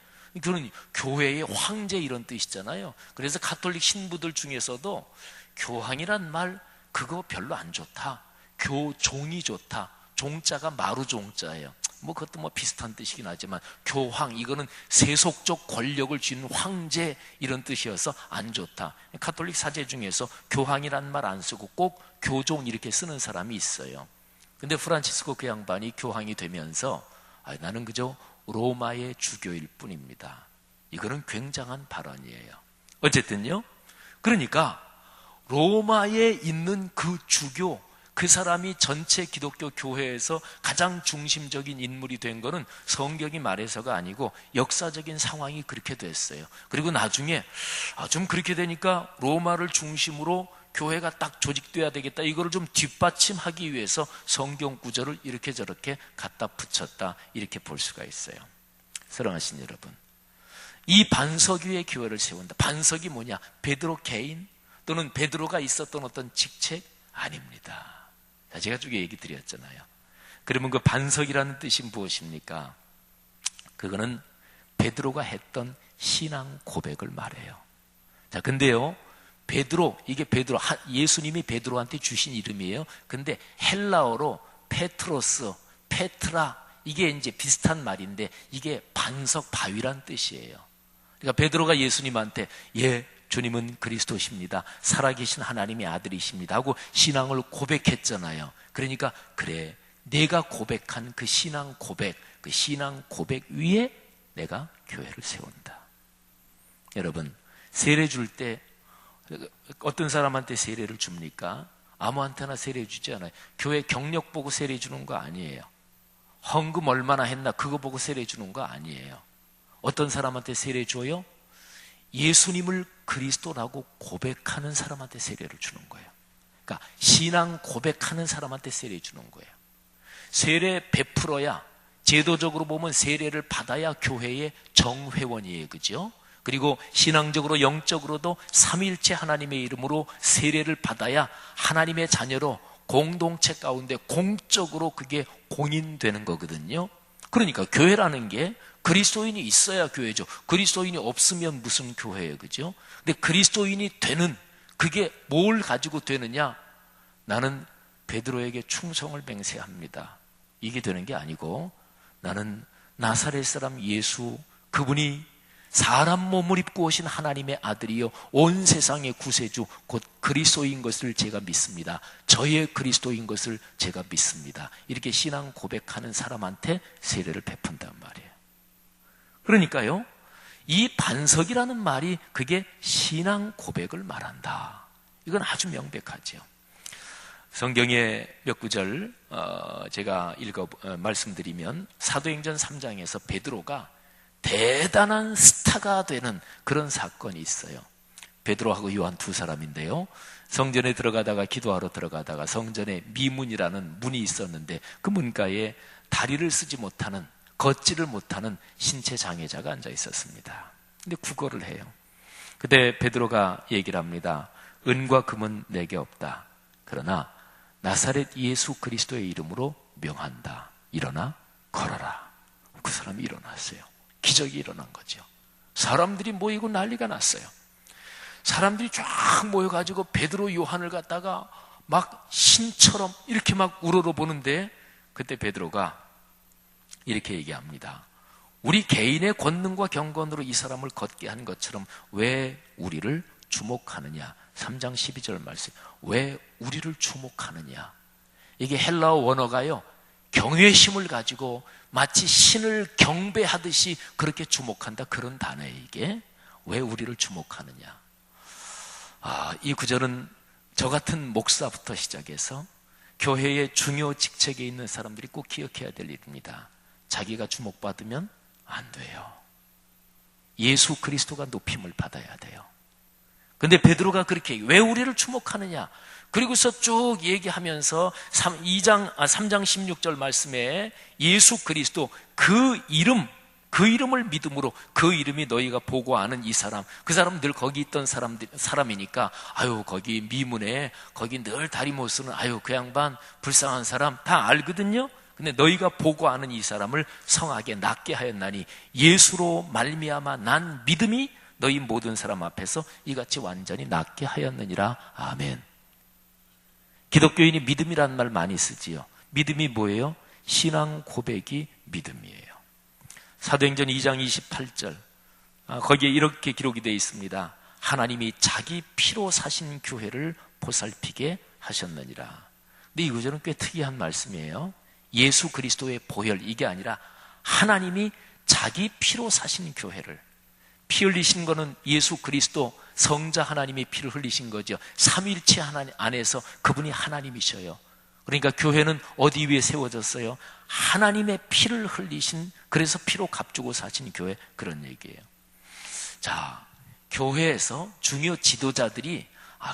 그런 교회의 황제 이런 뜻이잖아요. 그래서 가톨릭 신부들 중에서도 교황이란 말 그거 별로 안 좋다, 교종이 좋다. 종자가 마루종자예요. 그것도 비슷한 뜻이긴 하지만 교황, 이거는 세속적 권력을 쥐는 황제 이런 뜻이어서 안 좋다. 가톨릭 사제 중에서 교황이란 말 안 쓰고 꼭 교종 이렇게 쓰는 사람이 있어요. 근데 프란치스코 그 양반이 교황이 되면서 나는 그저 로마의 주교일 뿐입니다, 이거는 굉장한 발언이에요. 어쨌든요, 그러니까 로마에 있는 그 주교, 그 사람이 전체 기독교 교회에서 가장 중심적인 인물이 된 거는 성경이 말해서가 아니고 역사적인 상황이 그렇게 됐어요. 그리고 나중에 좀 그렇게 되니까 로마를 중심으로 교회가 딱 조직돼야 되겠다, 이거를 좀 뒷받침하기 위해서 성경 구절을 이렇게 저렇게 갖다 붙였다, 이렇게 볼 수가 있어요. 사랑하신 여러분, 이 반석 위에 교회를 세운다. 반석이 뭐냐? 베드로 개인 또는 베드로가 있었던 어떤 직책? 아닙니다. 제가 쭉 얘기 드렸잖아요. 그러면 그 반석이라는 뜻이 무엇입니까? 그거는 베드로가 했던 신앙 고백을 말해요. 자, 근데요, 베드로, 이게 베드로, 예수님이 베드로한테 주신 이름이에요. 근데 헬라어로 페트로스, 페트라, 이게 이제 비슷한 말인데 이게 반석, 바위란 뜻이에요. 그러니까 베드로가 예수님한테 주님은 그리스도십니다, 살아계신 하나님의 아들이십니다 하고 신앙을 고백했잖아요. 그러니까 그래, 내가 고백한 그 신앙 고백, 그 신앙 고백 위에 내가 교회를 세운다. 여러분, 세례 줄 때 어떤 사람한테 세례를 줍니까? 아무한테나 세례 주지 않아요. 교회 경력 보고 세례 주는 거 아니에요. 헌금 얼마나 했나 그거 보고 세례 주는 거 아니에요. 어떤 사람한테 세례 줘요? 예수님을 그리스도라고 고백하는 사람한테 세례를 주는 거예요. 그러니까 신앙 고백하는 사람한테 세례 주는 거예요. 세례 베풀어야, 제도적으로 보면 세례를 받아야 교회의 정회원이에요. 그죠? 그리고 신앙적으로, 영적으로도 삼위일체 하나님의 이름으로 세례를 받아야 하나님의 자녀로 공동체 가운데 공적으로 그게 공인되는 거거든요. 그러니까 교회라는 게 그리스도인이 있어야 교회죠. 그리스도인이 없으면 무슨 교회예요, 그죠? 근데 그리스도인이 되는, 그게 뭘 가지고 되느냐? 나는 베드로에게 충성을 맹세합니다, 이게 되는 게 아니고, 나는 나사렛 사람 예수, 그분이 사람 몸을 입고 오신 하나님의 아들이요 온 세상의 구세주 곧 그리스도인 것을 제가 믿습니다, 저의 그리스도인 것을 제가 믿습니다, 이렇게 신앙 고백하는 사람한테 세례를 베푼단 말이에요. 그러니까요, 이 반석이라는 말이 그게 신앙 고백을 말한다, 이건 아주 명백하죠. 성경의 몇 구절 제가 말씀드리면, 사도행전 3장에서 베드로가 대단한 스타가 되는 그런 사건이 있어요. 베드로하고 요한 두 사람인데요. 성전에 들어가다가 기도하러 들어가다가 성전에 미문이라는 문이 있었는데 그 문가에 다리를 쓰지 못하는, 걷지를 못하는 신체 장애자가 앉아 있었습니다. 근데 구걸을 해요. 그때 베드로가 얘기를 합니다. 은과 금은 내게 없다. 그러나 나사렛 예수 그리스도의 이름으로 명한다. 일어나 걸어라. 그 사람이 일어났어요. 기적이 일어난 거죠. 사람들이 모이고 난리가 났어요. 사람들이 쫙 모여가지고 베드로 요한을 갖다가 막 신처럼 이렇게 막 우러러보는데 그때 베드로가 이렇게 얘기합니다. 우리 개인의 권능과 경건으로 이 사람을 걷게 한 것처럼 왜 우리를 주목하느냐. 3장 12절 말씀. 왜 우리를 주목하느냐. 이게 헬라어 원어가요, 경외심을 가지고 마치 신을 경배하듯이 그렇게 주목한다, 그런 단어예요. 이게 왜 우리를 주목하느냐. 이 구절은 저 같은 목사부터 시작해서 교회의 중요 직책에 있는 사람들이 꼭 기억해야 될 일입니다. 자기가 주목받으면 안 돼요. 예수 그리스도가 높임을 받아야 돼요. 근데 베드로가 그렇게 왜 우리를 주목하느냐. 그리고서 쭉 얘기하면서 3장 16절 말씀에 예수 그리스도 그 이름을 믿음으로 그 이름이 너희가 보고 아는 이 사람, 그 사람 늘 거기 있던 사람이니까 아유 거기 미문에 거기 늘 다리 못 쓰는 아유 그 양반 불쌍한 사람 다 알거든요. 근데 너희가 보고 아는 이 사람을 성하게 낫게 하였나니 예수로 말미암아 난 믿음이 너희 모든 사람 앞에서 이같이 완전히 낫게 하였느니라. 아멘. 기독교인이 믿음이라는 말 많이 쓰지요. 믿음이 뭐예요? 신앙 고백이 믿음이에요. 사도행전 2장 28절 거기에 이렇게 기록이 되어 있습니다. 하나님이 자기 피로 사신 교회를 보살피게 하셨느니라. 근데 이 구절은 꽤 특이한 말씀이에요. 예수 그리스도의 보혈, 이게 아니라 하나님이 자기 피로 사신 교회를, 피 흘리신 거는 예수 그리스도 성자 하나님이 피를 흘리신 거죠. 삼위일체 하나님 안에서 그분이 하나님이셔요. 그러니까 교회는 어디 위에 세워졌어요? 하나님의 피를 흘리신, 그래서 피로 값주고 사신 교회, 그런 얘기예요. 자, 교회에서 중요 지도자들이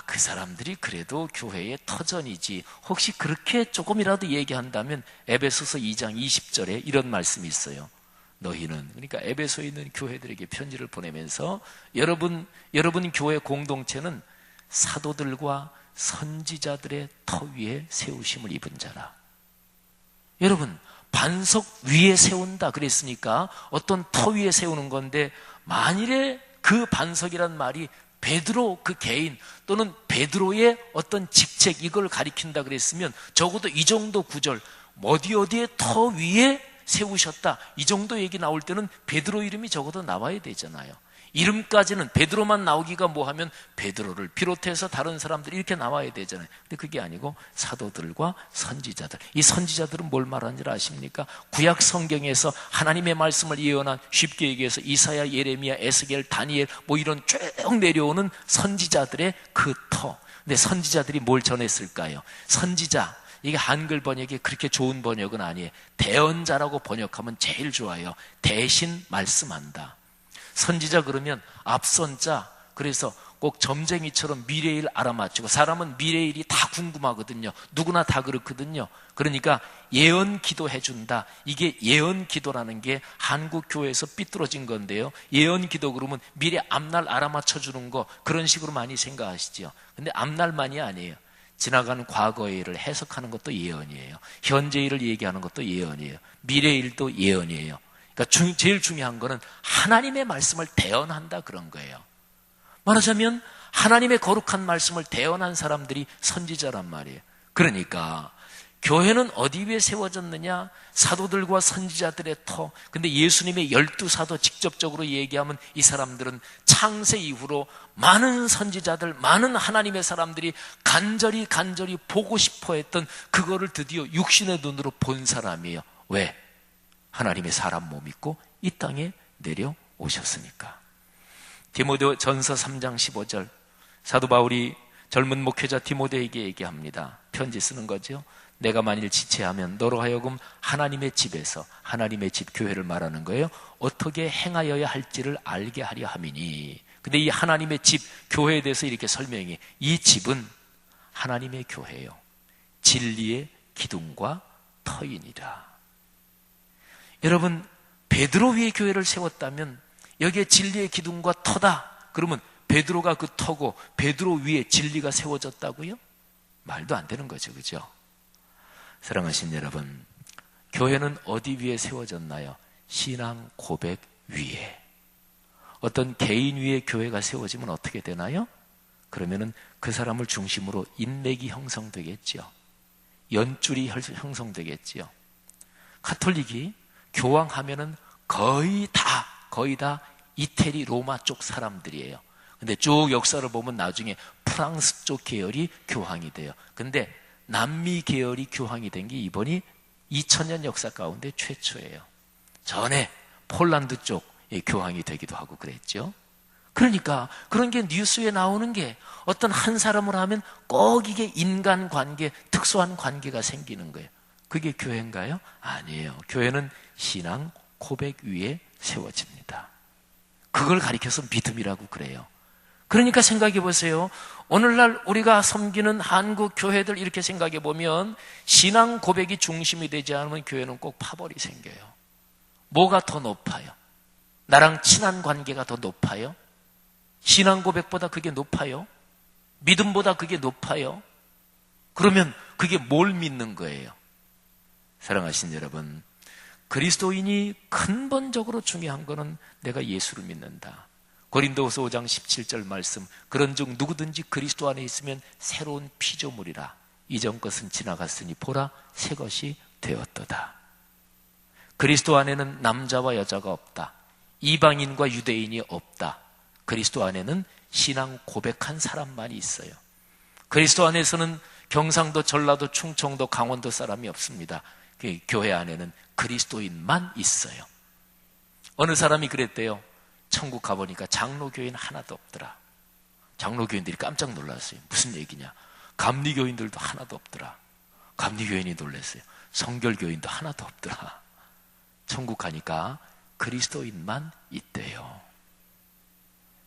그 사람들이 그래도 교회의 터전이지, 혹시 그렇게 조금이라도 얘기한다면 에베소서 2장 20절에 이런 말씀이 있어요. 너희는, 그러니까 에베소에 있는 교회들에게 편지를 보내면서 여러분 교회 공동체는 사도들과 선지자들의 터 위에 세우심을 입은 자라. 여러분, 반석 위에 세운다 그랬으니까 어떤 터 위에 세우는 건데, 만일에 그 반석이란 말이 베드로 그 개인 또는 베드로의 어떤 직책, 이걸 가리킨다 그랬으면 적어도 이 정도 구절, 어디에 터 위에 세우셨다, 이 정도 얘기 나올 때는 베드로 이름이 적어도 나와야 되잖아요. 이름까지는 베드로만 나오기가 뭐하면 베드로를 비롯해서 다른 사람들이 이렇게 나와야 되잖아요. 근데 그게 아니고 사도들과 선지자들. 이 선지자들은 뭘 말하는지 아십니까? 구약 성경에서 하나님의 말씀을 예언한, 쉽게 얘기해서 이사야, 예레미야, 에스겔, 다니엘 뭐 이런 쭉 내려오는 선지자들의 그 터. 근데 선지자들이 뭘 전했을까요? 선지자, 이게 한글 번역이 그렇게 좋은 번역은 아니에요. 대언자라고 번역하면 제일 좋아요. 대신 말씀한다. 선지자 그러면 앞선 자, 그래서 꼭 점쟁이처럼 미래일 알아맞히고, 사람은 미래일이 다 궁금하거든요. 누구나 다 그렇거든요. 그러니까 예언 기도 해준다. 이게 예언 기도라는 게 한국 교회에서 삐뚤어진 건데요. 예언 기도 그러면 미래 앞날 알아맞혀주는 거, 그런 식으로 많이 생각하시죠. 근데 앞날만이 아니에요. 지나가는 과거의 일을 해석하는 것도 예언이에요. 현재 일을 얘기하는 것도 예언이에요. 미래 일도 예언이에요. 그러니까 제일 중요한 거는 하나님의 말씀을 대언한다, 그런 거예요. 말하자면 하나님의 거룩한 말씀을 대언한 사람들이 선지자란 말이에요. 그러니까 교회는 어디 위에 세워졌느냐? 사도들과 선지자들의 터. 근데 예수님의 12사도 직접적으로 얘기하면 이 사람들은 창세 이후로 많은 선지자들, 많은 하나님의 사람들이 간절히 보고 싶어 했던 그거를 드디어 육신의 눈으로 본 사람이에요. 왜? 하나님의 사람 몸 입고 이 땅에 내려오셨으니까. 디모데 전서 3장 15절, 사도 바울이 젊은 목회자 디모데에게 얘기합니다. 편지 쓰는 거죠. 내가 만일 지체하면 너로 하여금 하나님의 집에서, 하나님의 집 교회를 말하는 거예요, 어떻게 행하여야 할지를 알게 하려 함이니. 근데 이 하나님의 집 교회에 대해서 이렇게 설명해. 이 집은 하나님의 교회예요. 진리의 기둥과 터이니라. 여러분, 베드로 위에 교회를 세웠다면 여기에 진리의 기둥과 터다. 그러면 베드로가 그 터고 베드로 위에 진리가 세워졌다고요? 말도 안 되는 거죠. 그죠? 사랑하신 여러분, 교회는 어디 위에 세워졌나요? 신앙 고백 위에. 어떤 개인 위에 교회가 세워지면 어떻게 되나요? 그러면은 그 사람을 중심으로 인맥이 형성되겠죠. 연줄이 형성되겠지요. 가톨릭이 교황하면은 거의 다 이태리 로마 쪽 사람들이에요. 근데 쭉 역사를 보면 나중에 프랑스 쪽 계열이 교황이 돼요. 근데 남미 계열이 교황이 된 게 이번이 2000년 역사 가운데 최초예요. 전에 폴란드 쪽 교황이 되기도 하고 그랬죠. 그러니까 그런 게 뉴스에 나오는 게 어떤 한 사람을 하면 꼭 이게 인간관계, 특수한 관계가 생기는 거예요. 그게 교회인가요? 아니에요. 교회는 신앙 고백 위에 세워집니다. 그걸 가리켜서 믿음이라고 그래요. 그러니까 생각해 보세요. 오늘날 우리가 섬기는 한국 교회들 이렇게 생각해 보면 신앙 고백이 중심이 되지 않으면 교회는 꼭 파벌이 생겨요. 뭐가 더 높아요? 나랑 친한 관계가 더 높아요? 신앙 고백보다 그게 높아요? 믿음보다 그게 높아요? 그러면 그게 뭘 믿는 거예요? 사랑하신 여러분, 그리스도인이 근본적으로 중요한 거는 내가 예수를 믿는다. 고린도후서 5장 17절 말씀, 그런즉 누구든지 그리스도 안에 있으면 새로운 피조물이라. 이전 것은 지나갔으니 보라 새 것이 되었도다. 그리스도 안에는 남자와 여자가 없다. 이방인과 유대인이 없다. 그리스도 안에는 신앙 고백한 사람만이 있어요. 그리스도 안에서는 경상도, 전라도, 충청도, 강원도 사람이 없습니다. 그 교회 안에는 그리스도인만 있어요. 어느 사람이 그랬대요. 천국 가보니까 장로교인 하나도 없더라. 장로교인들이 깜짝 놀랐어요. 무슨 얘기냐? 감리교인들도 하나도 없더라. 감리교인이 놀랐어요. 성결교인도 하나도 없더라. 천국 가니까 그리스도인만 있대요.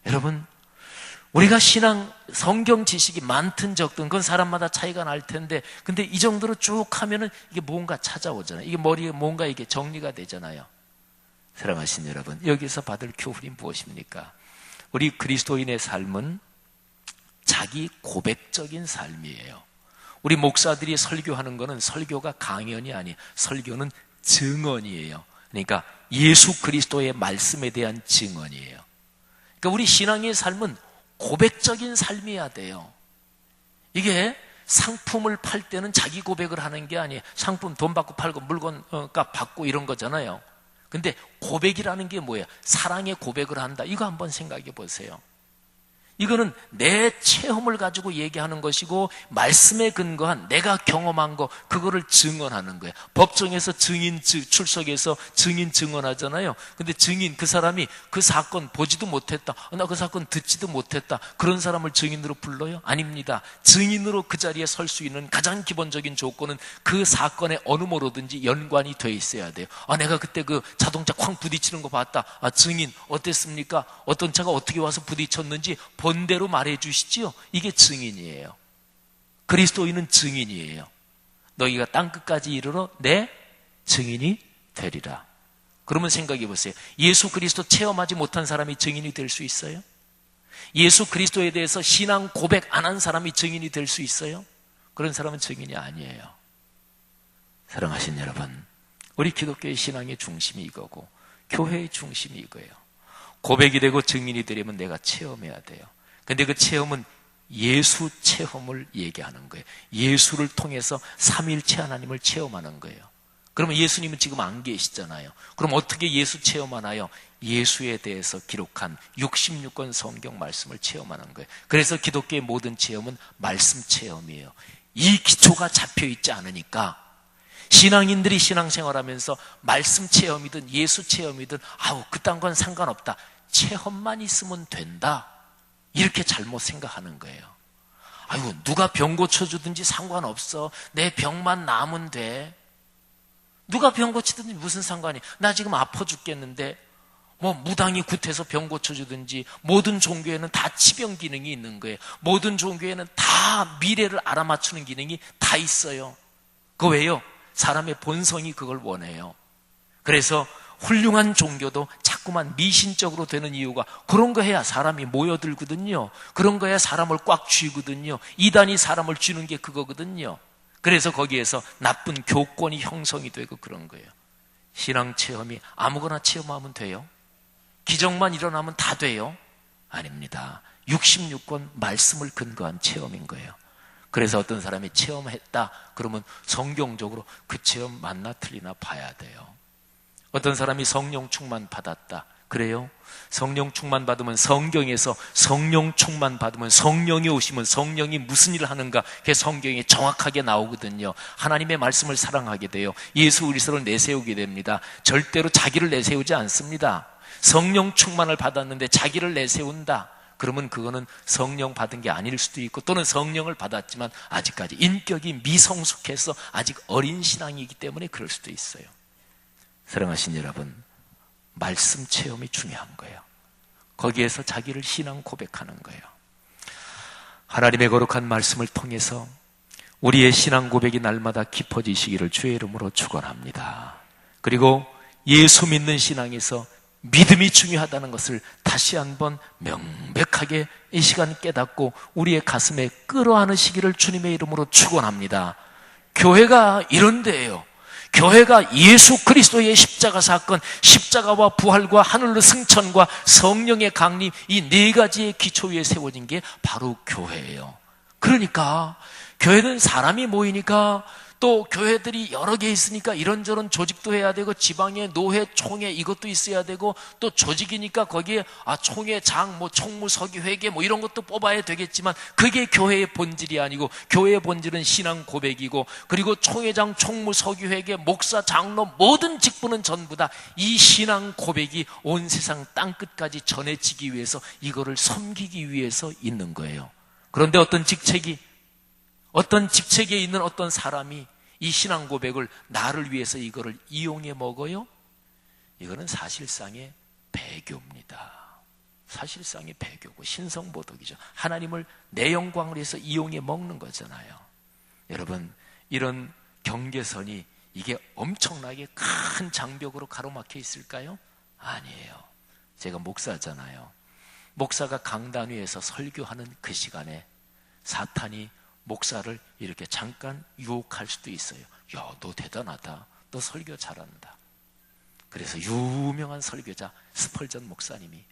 여러분, 우리가 신앙, 성경 지식이 많든 적든 그건 사람마다 차이가 날 텐데, 근데 이 정도로 쭉 하면은 이게 뭔가 찾아오잖아요. 이게 머리에 뭔가 이게 정리가 되잖아요. 사랑하신 여러분, 여기서 받을 교훈이 무엇입니까? 우리 그리스도인의 삶은 자기 고백적인 삶이에요. 우리 목사들이 설교하는 거는 설교가 강연이 아니에요. 설교는 증언이에요. 그러니까 예수 그리스도의 말씀에 대한 증언이에요. 그러니까 우리 신앙의 삶은 고백적인 삶이어야 돼요. 이게 상품을 팔 때는 자기 고백을 하는 게 아니에요. 상품 돈 받고 팔고 물건 값 받고 이런 거잖아요. 근데 고백이라는 게 뭐예요? 사랑의 고백을 한다. 이거 한번 생각해 보세요. 이거는 내 체험을 가지고 얘기하는 것이고 말씀에 근거한 내가 경험한 거, 그거를 증언하는 거예요. 법정에서 증인 출석해서 증인 증언하잖아요. 근데 증인, 그 사람이 그 사건 보지도 못했다, 나 그 사건 듣지도 못했다, 그런 사람을 증인으로 불러요? 아닙니다. 증인으로 그 자리에 설 수 있는 가장 기본적인 조건은 그 사건에 어느 뭐로든지 연관이 돼 있어야 돼요. 내가 그때 그 자동차 쾅 부딪히는 거 봤다. 증인 어땠습니까? 어떤 차가 어떻게 와서 부딪혔는지 본대로 말해 주시지요. 이게 증인이에요. 그리스도인은 증인이에요. 너희가 땅끝까지 이르러 내 증인이 되리라. 그러면 생각해 보세요. 예수 그리스도 체험하지 못한 사람이 증인이 될 수 있어요? 예수 그리스도에 대해서 신앙 고백 안 한 사람이 증인이 될 수 있어요? 그런 사람은 증인이 아니에요. 사랑하신 여러분, 우리 기독교의 신앙의 중심이 이거고 교회의 중심이 이거예요. 고백이 되고 증인이 되려면 내가 체험해야 돼요. 근데 그 체험은 예수 체험을 얘기하는 거예요. 예수를 통해서 삼위일체 하나님을 체험하는 거예요. 그러면 예수님은 지금 안 계시잖아요. 그럼 어떻게 예수 체험하나요? 예수에 대해서 기록한 66권 성경 말씀을 체험하는 거예요. 그래서 기독교의 모든 체험은 말씀 체험이에요. 이 기초가 잡혀있지 않으니까 신앙인들이 신앙생활하면서 말씀 체험이든 예수 체험이든 그딴 건 상관없다, 체험만 있으면 된다, 이렇게 잘못 생각하는 거예요. 아이고, 누가 병 고쳐주든지 상관없어. 내 병만 나으면 돼. 누가 병 고치든지 무슨 상관이? 나 지금 아파 죽겠는데 뭐 무당이 굿해서 병 고쳐주든지. 모든 종교에는 다 치병 기능이 있는 거예요. 모든 종교에는 다 미래를 알아맞추는 기능이 다 있어요. 그거 왜요? 사람의 본성이 그걸 원해요. 그래서 훌륭한 종교도 자꾸만 미신적으로 되는 이유가 그런 거 해야 사람이 모여들거든요. 그런 거 해야 사람을 꽉 쥐거든요. 이단이 사람을 쥐는 게 그거거든요. 그래서 거기에서 나쁜 교권이 형성이 되고 그런 거예요. 신앙 체험이 아무거나 체험하면 돼요? 기적만 일어나면 다 돼요? 아닙니다. 66권 말씀을 근거한 체험인 거예요. 그래서 어떤 사람이 체험했다 그러면 성경적으로 그 체험 맞나 틀리나 봐야 돼요. 어떤 사람이 성령 충만 받았다. 그래요? 성령 충만 받으면 성경에서 성령 충만 받으면 성령이 오시면 성령이 무슨 일을 하는가 그게 성경에 정확하게 나오거든요. 하나님의 말씀을 사랑하게 돼요. 예수 그리스도를 내세우게 됩니다. 절대로 자기를 내세우지 않습니다. 성령 충만을 받았는데 자기를 내세운다. 그러면 그거는 성령 받은 게 아닐 수도 있고 또는 성령을 받았지만 아직까지 인격이 미성숙해서 아직 어린 신앙이기 때문에 그럴 수도 있어요. 사랑하신 여러분, 말씀 체험이 중요한 거예요. 거기에서 자기를 신앙 고백하는 거예요. 하나님의 거룩한 말씀을 통해서 우리의 신앙 고백이 날마다 깊어지시기를 주의 이름으로 축원합니다. 그리고 예수 믿는 신앙에서 믿음이 중요하다는 것을 다시 한번 명백하게 이 시간 깨닫고 우리의 가슴에 끌어안으시기를 주님의 이름으로 축원합니다. 교회가 이런 데예요. 교회가 예수 그리스도의 십자가 사건, 십자가와 부활과 하늘로 승천과 성령의 강림 이 네 가지의 기초 위에 세워진 게 바로 교회예요. 그러니까 교회는 사람이 모이니까 또 교회들이 여러 개 있으니까 이런저런 조직도 해야 되고 지방의 노회, 총회 이것도 있어야 되고 또 조직이니까 거기에 총회장, 총무서기 회계 이런 것도 뽑아야 되겠지만 그게 교회의 본질이 아니고 교회의 본질은 신앙 고백이고 그리고 총회장, 총무서기 회계, 목사, 장로 모든 직분은 전부 다 이 신앙 고백이 온 세상 땅끝까지 전해지기 위해서 이거를 섬기기 위해서 있는 거예요. 그런데 어떤 직책에 있는 어떤 사람이 이 신앙 고백을 나를 위해서 이거를 이용해 먹어요? 이거는 사실상의 배교입니다. 사실상의 배교고 신성모독이죠. 하나님을 내 영광을 위해서 이용해 먹는 거잖아요. 여러분, 이런 경계선이 이게 엄청나게 큰 장벽으로 가로막혀 있을까요? 아니에요. 제가 목사잖아요. 목사가 강단 위에서 설교하는 그 시간에 사탄이 목사를 이렇게 잠깐 유혹할 수도 있어요. 야, 너 대단하다. 너 설교 잘한다. 그래서 유명한 설교자 스펄전 목사님이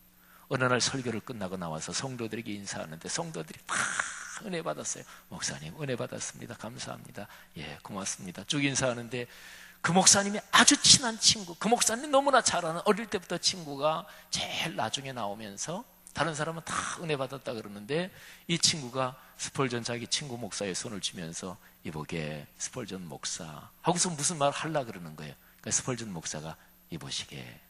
어느 날 설교를 끝나고 나와서 성도들에게 인사하는데 성도들이 막 은혜 받았어요. 목사님 은혜 받았습니다. 감사합니다. 예, 고맙습니다. 쭉 인사하는데 그 목사님이 아주 친한 친구, 그 목사님 너무나 잘 아는 어릴 때부터 친구가 제일 나중에 나오면서 다른 사람은 다 은혜 받았다 그러는데 이 친구가 스펄전 자기 친구 목사의 손을 쥐면서 이보게 스펄전 목사 하고서 무슨 말 하려고 그러는 거예요. 그러니까 스펄전 목사가 이보시게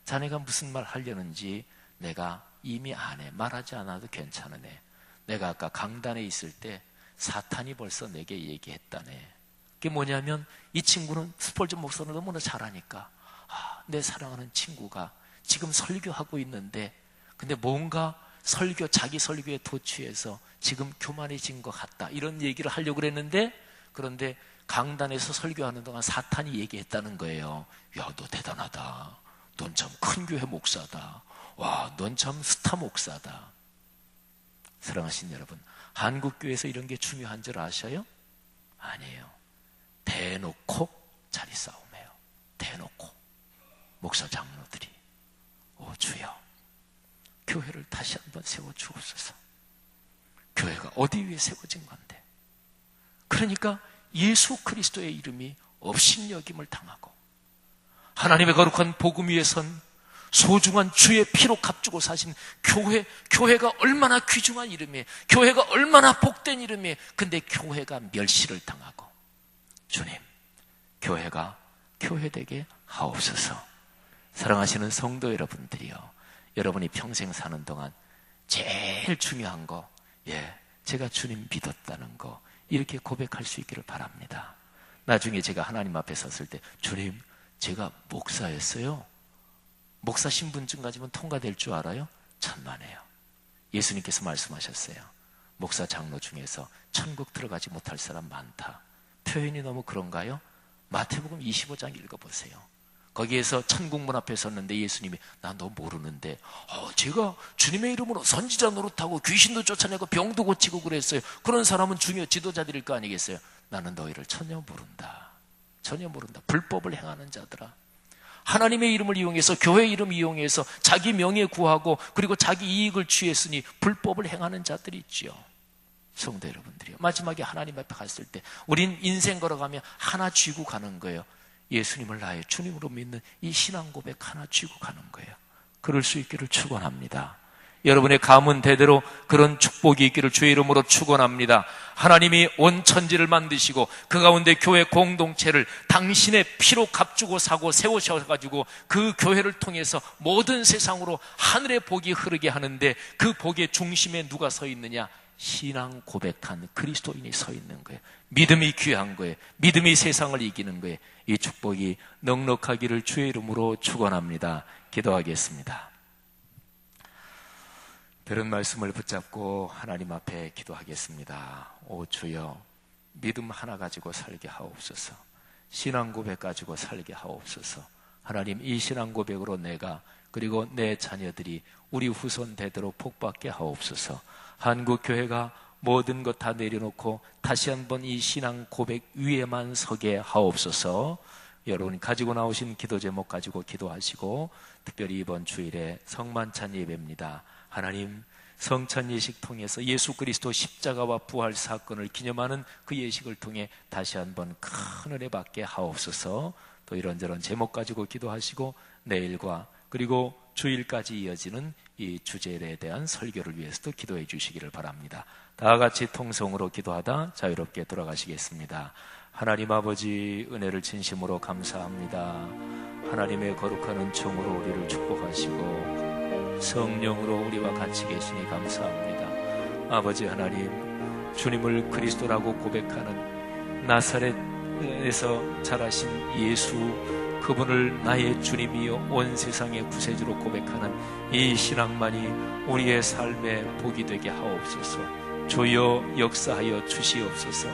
자네가 무슨 말 하려는지 내가 이미 안 해. 말하지 않아도 괜찮으네. 내가 아까 강단에 있을 때 사탄이 벌써 내게 얘기했다네. 그게 뭐냐면 이 친구는 스펄전 목사를 너무나 잘하니까 내 사랑하는 친구가 지금 설교하고 있는데 근데 뭔가 자기 설교에 도취해서 지금 교만해진 것 같다. 이런 얘기를 하려고 그랬는데 그런데 강단에서 설교하는 동안 사탄이 얘기했다는 거예요. 야, 너 대단하다. 넌 참 큰 교회 목사다. 와, 넌 참 스타 목사다. 사랑하신 여러분, 한국교회에서 이런 게 중요한 줄 아셔요? 아니에요. 대놓고 자리 싸움해요. 대놓고 목사 장로들이 주여 교회를 다시 한번 세워주옵소서. 교회가 어디 위에 세워진 건데 그러니까 예수 그리스도의 이름이 업신여김을 당하고 하나님의 거룩한 복음 위에 선 소중한 주의 피로 값주고 사신 교회가 얼마나 귀중한 이름이에요. 교회가 얼마나 복된 이름이에요. 근데 교회가 멸시를 당하고 주님 교회가 교회되게 하옵소서. 사랑하시는 성도 여러분들이요, 여러분이 평생 사는 동안 제일 중요한 거 제가 주님 믿었다는 거 이렇게 고백할 수 있기를 바랍니다. 나중에 제가 하나님 앞에 섰을 때 주님, 제가 목사였어요. 목사 신분증 가지면 통과될 줄 알아요? 천만에요. 예수님께서 말씀하셨어요. 목사 장로 중에서 천국 들어가지 못할 사람 많다. 표현이 너무 그런가요? 마태복음 25장 읽어보세요. 거기에서 천국문 앞에 섰는데 예수님이 나 너 모르는데 제가 주님의 이름으로 선지자 노릇하고 귀신도 쫓아내고 병도 고치고 그랬어요. 그런 사람은 중요 지도자들일 거 아니겠어요? 나는 너희를 전혀 모른다. 전혀 모른다. 불법을 행하는 자들아. 하나님의 이름을 이용해서 교회 이름 이용해서 자기 명예 구하고 그리고 자기 이익을 취했으니 불법을 행하는 자들이 있지요. 성도 여러분들이요, 마지막에 하나님 앞에 갔을 때 우린 인생 걸어가며 하나 쥐고 가는 거예요. 예수님을 나의 주님으로 믿는 이 신앙 고백 하나 쥐고 가는 거예요. 그럴 수 있기를 축원합니다. 여러분의 가문 대대로 그런 축복이 있기를 주의 이름으로 축원합니다. 하나님이 온 천지를 만드시고 그 가운데 교회 공동체를 당신의 피로 값주고 사고 세우셔가지고 그 교회를 통해서 모든 세상으로 하늘의 복이 흐르게 하는데 그 복의 중심에 누가 서 있느냐? 신앙 고백한 그리스도인이 서 있는 거예요. 믿음이 귀한 거예요. 믿음이 세상을 이기는 거예요. 이 축복이 넉넉하기를 주의 이름으로 축원합니다. 기도하겠습니다. 들은 말씀을 붙잡고 하나님 앞에 기도하겠습니다. 오 주여, 믿음 하나 가지고 살게 하옵소서. 신앙 고백 가지고 살게 하옵소서. 하나님, 이 신앙 고백으로 내가 그리고 내 자녀들이 우리 후손 대대로 복받게 하옵소서. 한국 교회가 모든 것 다 내려놓고 다시 한번 이 신앙 고백 위에만 서게 하옵소서. 여러분 가지고 나오신 기도 제목 가지고 기도하시고, 특별히 이번 주일에 성만찬 예배입니다. 하나님, 성찬 예식 통해서 예수 그리스도 십자가와 부활 사건을 기념하는 그 예식을 통해 다시 한번 큰 은혜 받게 하옵소서. 또 이런저런 제목 가지고 기도하시고 내일과 그리고 주일까지 이어지는 이 주제에 대한 설교를 위해서도 기도해 주시기를 바랍니다. 다 같이 통성으로 기도하다 자유롭게 돌아가시겠습니다. 하나님 아버지, 은혜를 진심으로 감사합니다. 하나님의 거룩한 은총으로 우리를 축복하시고 성령으로 우리와 같이 계시니 감사합니다. 아버지 하나님, 주님을 그리스도라고 고백하는 나사렛에서 자라신 예수, 그분을 나의 주님이요 온 세상의 구세주로 고백하는 이 신앙만이 우리의 삶의 복이 되게 하옵소서. 주여 역사하여 주시옵소서.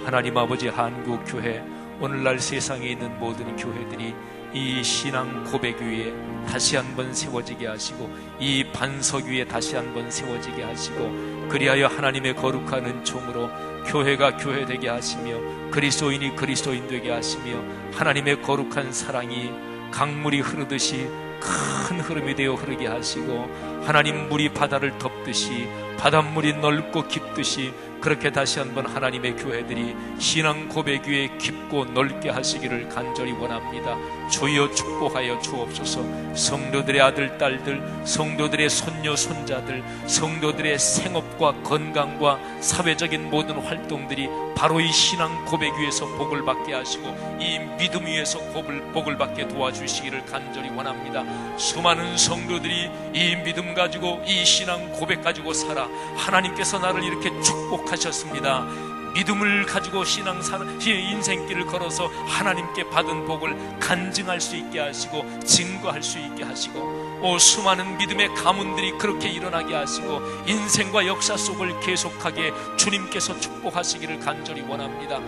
하나님 아버지, 한국 교회, 오늘날 세상에 있는 모든 교회들이 이 신앙 고백 위에 다시 한번 세워지게 하시고, 이 반석 위에 다시 한번 세워지게 하시고, 그리하여 하나님의 거룩한 은총으로 교회가 교회되게 하시며 그리스도인이 그리스도인 되게 하시며, 하나님의 거룩한 사랑이 강물이 흐르듯이 큰 흐름이 되어 흐르게 하시고, 하나님 물이 바다를 덮듯이 바닷물이 넓고 깊듯이 그렇게 다시 한번 하나님의 교회들이 신앙 고백 위에 깊고 넓게 하시기를 간절히 원합니다. 주여 축복하여 주옵소서. 성도들의 아들, 딸들, 성도들의 손녀, 손자들, 성도들의 생업과 건강과 사회적인 모든 활동들이 바로 이 신앙 고백 위에서 복을 받게 하시고 이 믿음 위에서 복을 받게 도와주시기를 간절히 원합니다. 수많은 성도들이 이 믿음 가지고 이 신앙 고백 가지고 살아 하나님께서 나를 이렇게 축복하셨습니다. 믿음을 가지고 인생길을 걸어서 하나님께 받은 복을 간증할 수 있게 하시고 증거할 수 있게 하시고, 수많은 믿음의 가문들이 그렇게 일어나게 하시고 인생과 역사 속을 계속하게 주님께서 축복하시기를 간절히 원합니다.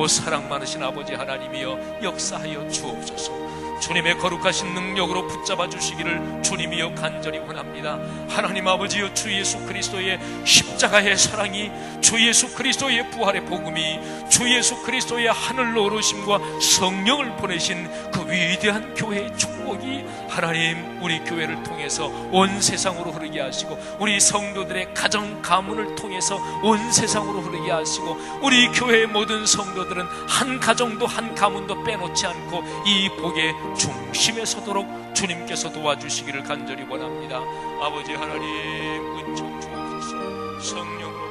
사랑 많으신 아버지 하나님이여 역사하여 주옵소서. 주님의 거룩하신 능력으로 붙잡아 주시기를 주님이여 간절히 원합니다. 하나님 아버지여, 주 예수 그리스도의 십자가의 사랑이, 주 예수 그리스도의 부활의 복음이, 주 예수 그리스도의 하늘로 오르심과 성령을 보내신 그 위대한 교회의 축복이 하나님 우리 교회를 통해서 온 세상으로 흐르게 하시고, 우리 성도들의 가정 가문을 통해서 온 세상으로 흐르게 하시고, 우리 교회의 모든 성도들은 한 가정도 한 가문도 빼놓지 않고 이 복의 중심에 서도록 주님께서 도와주시기를 간절히 원합니다. 아버지 하나님, 은총 주옵소서. 성령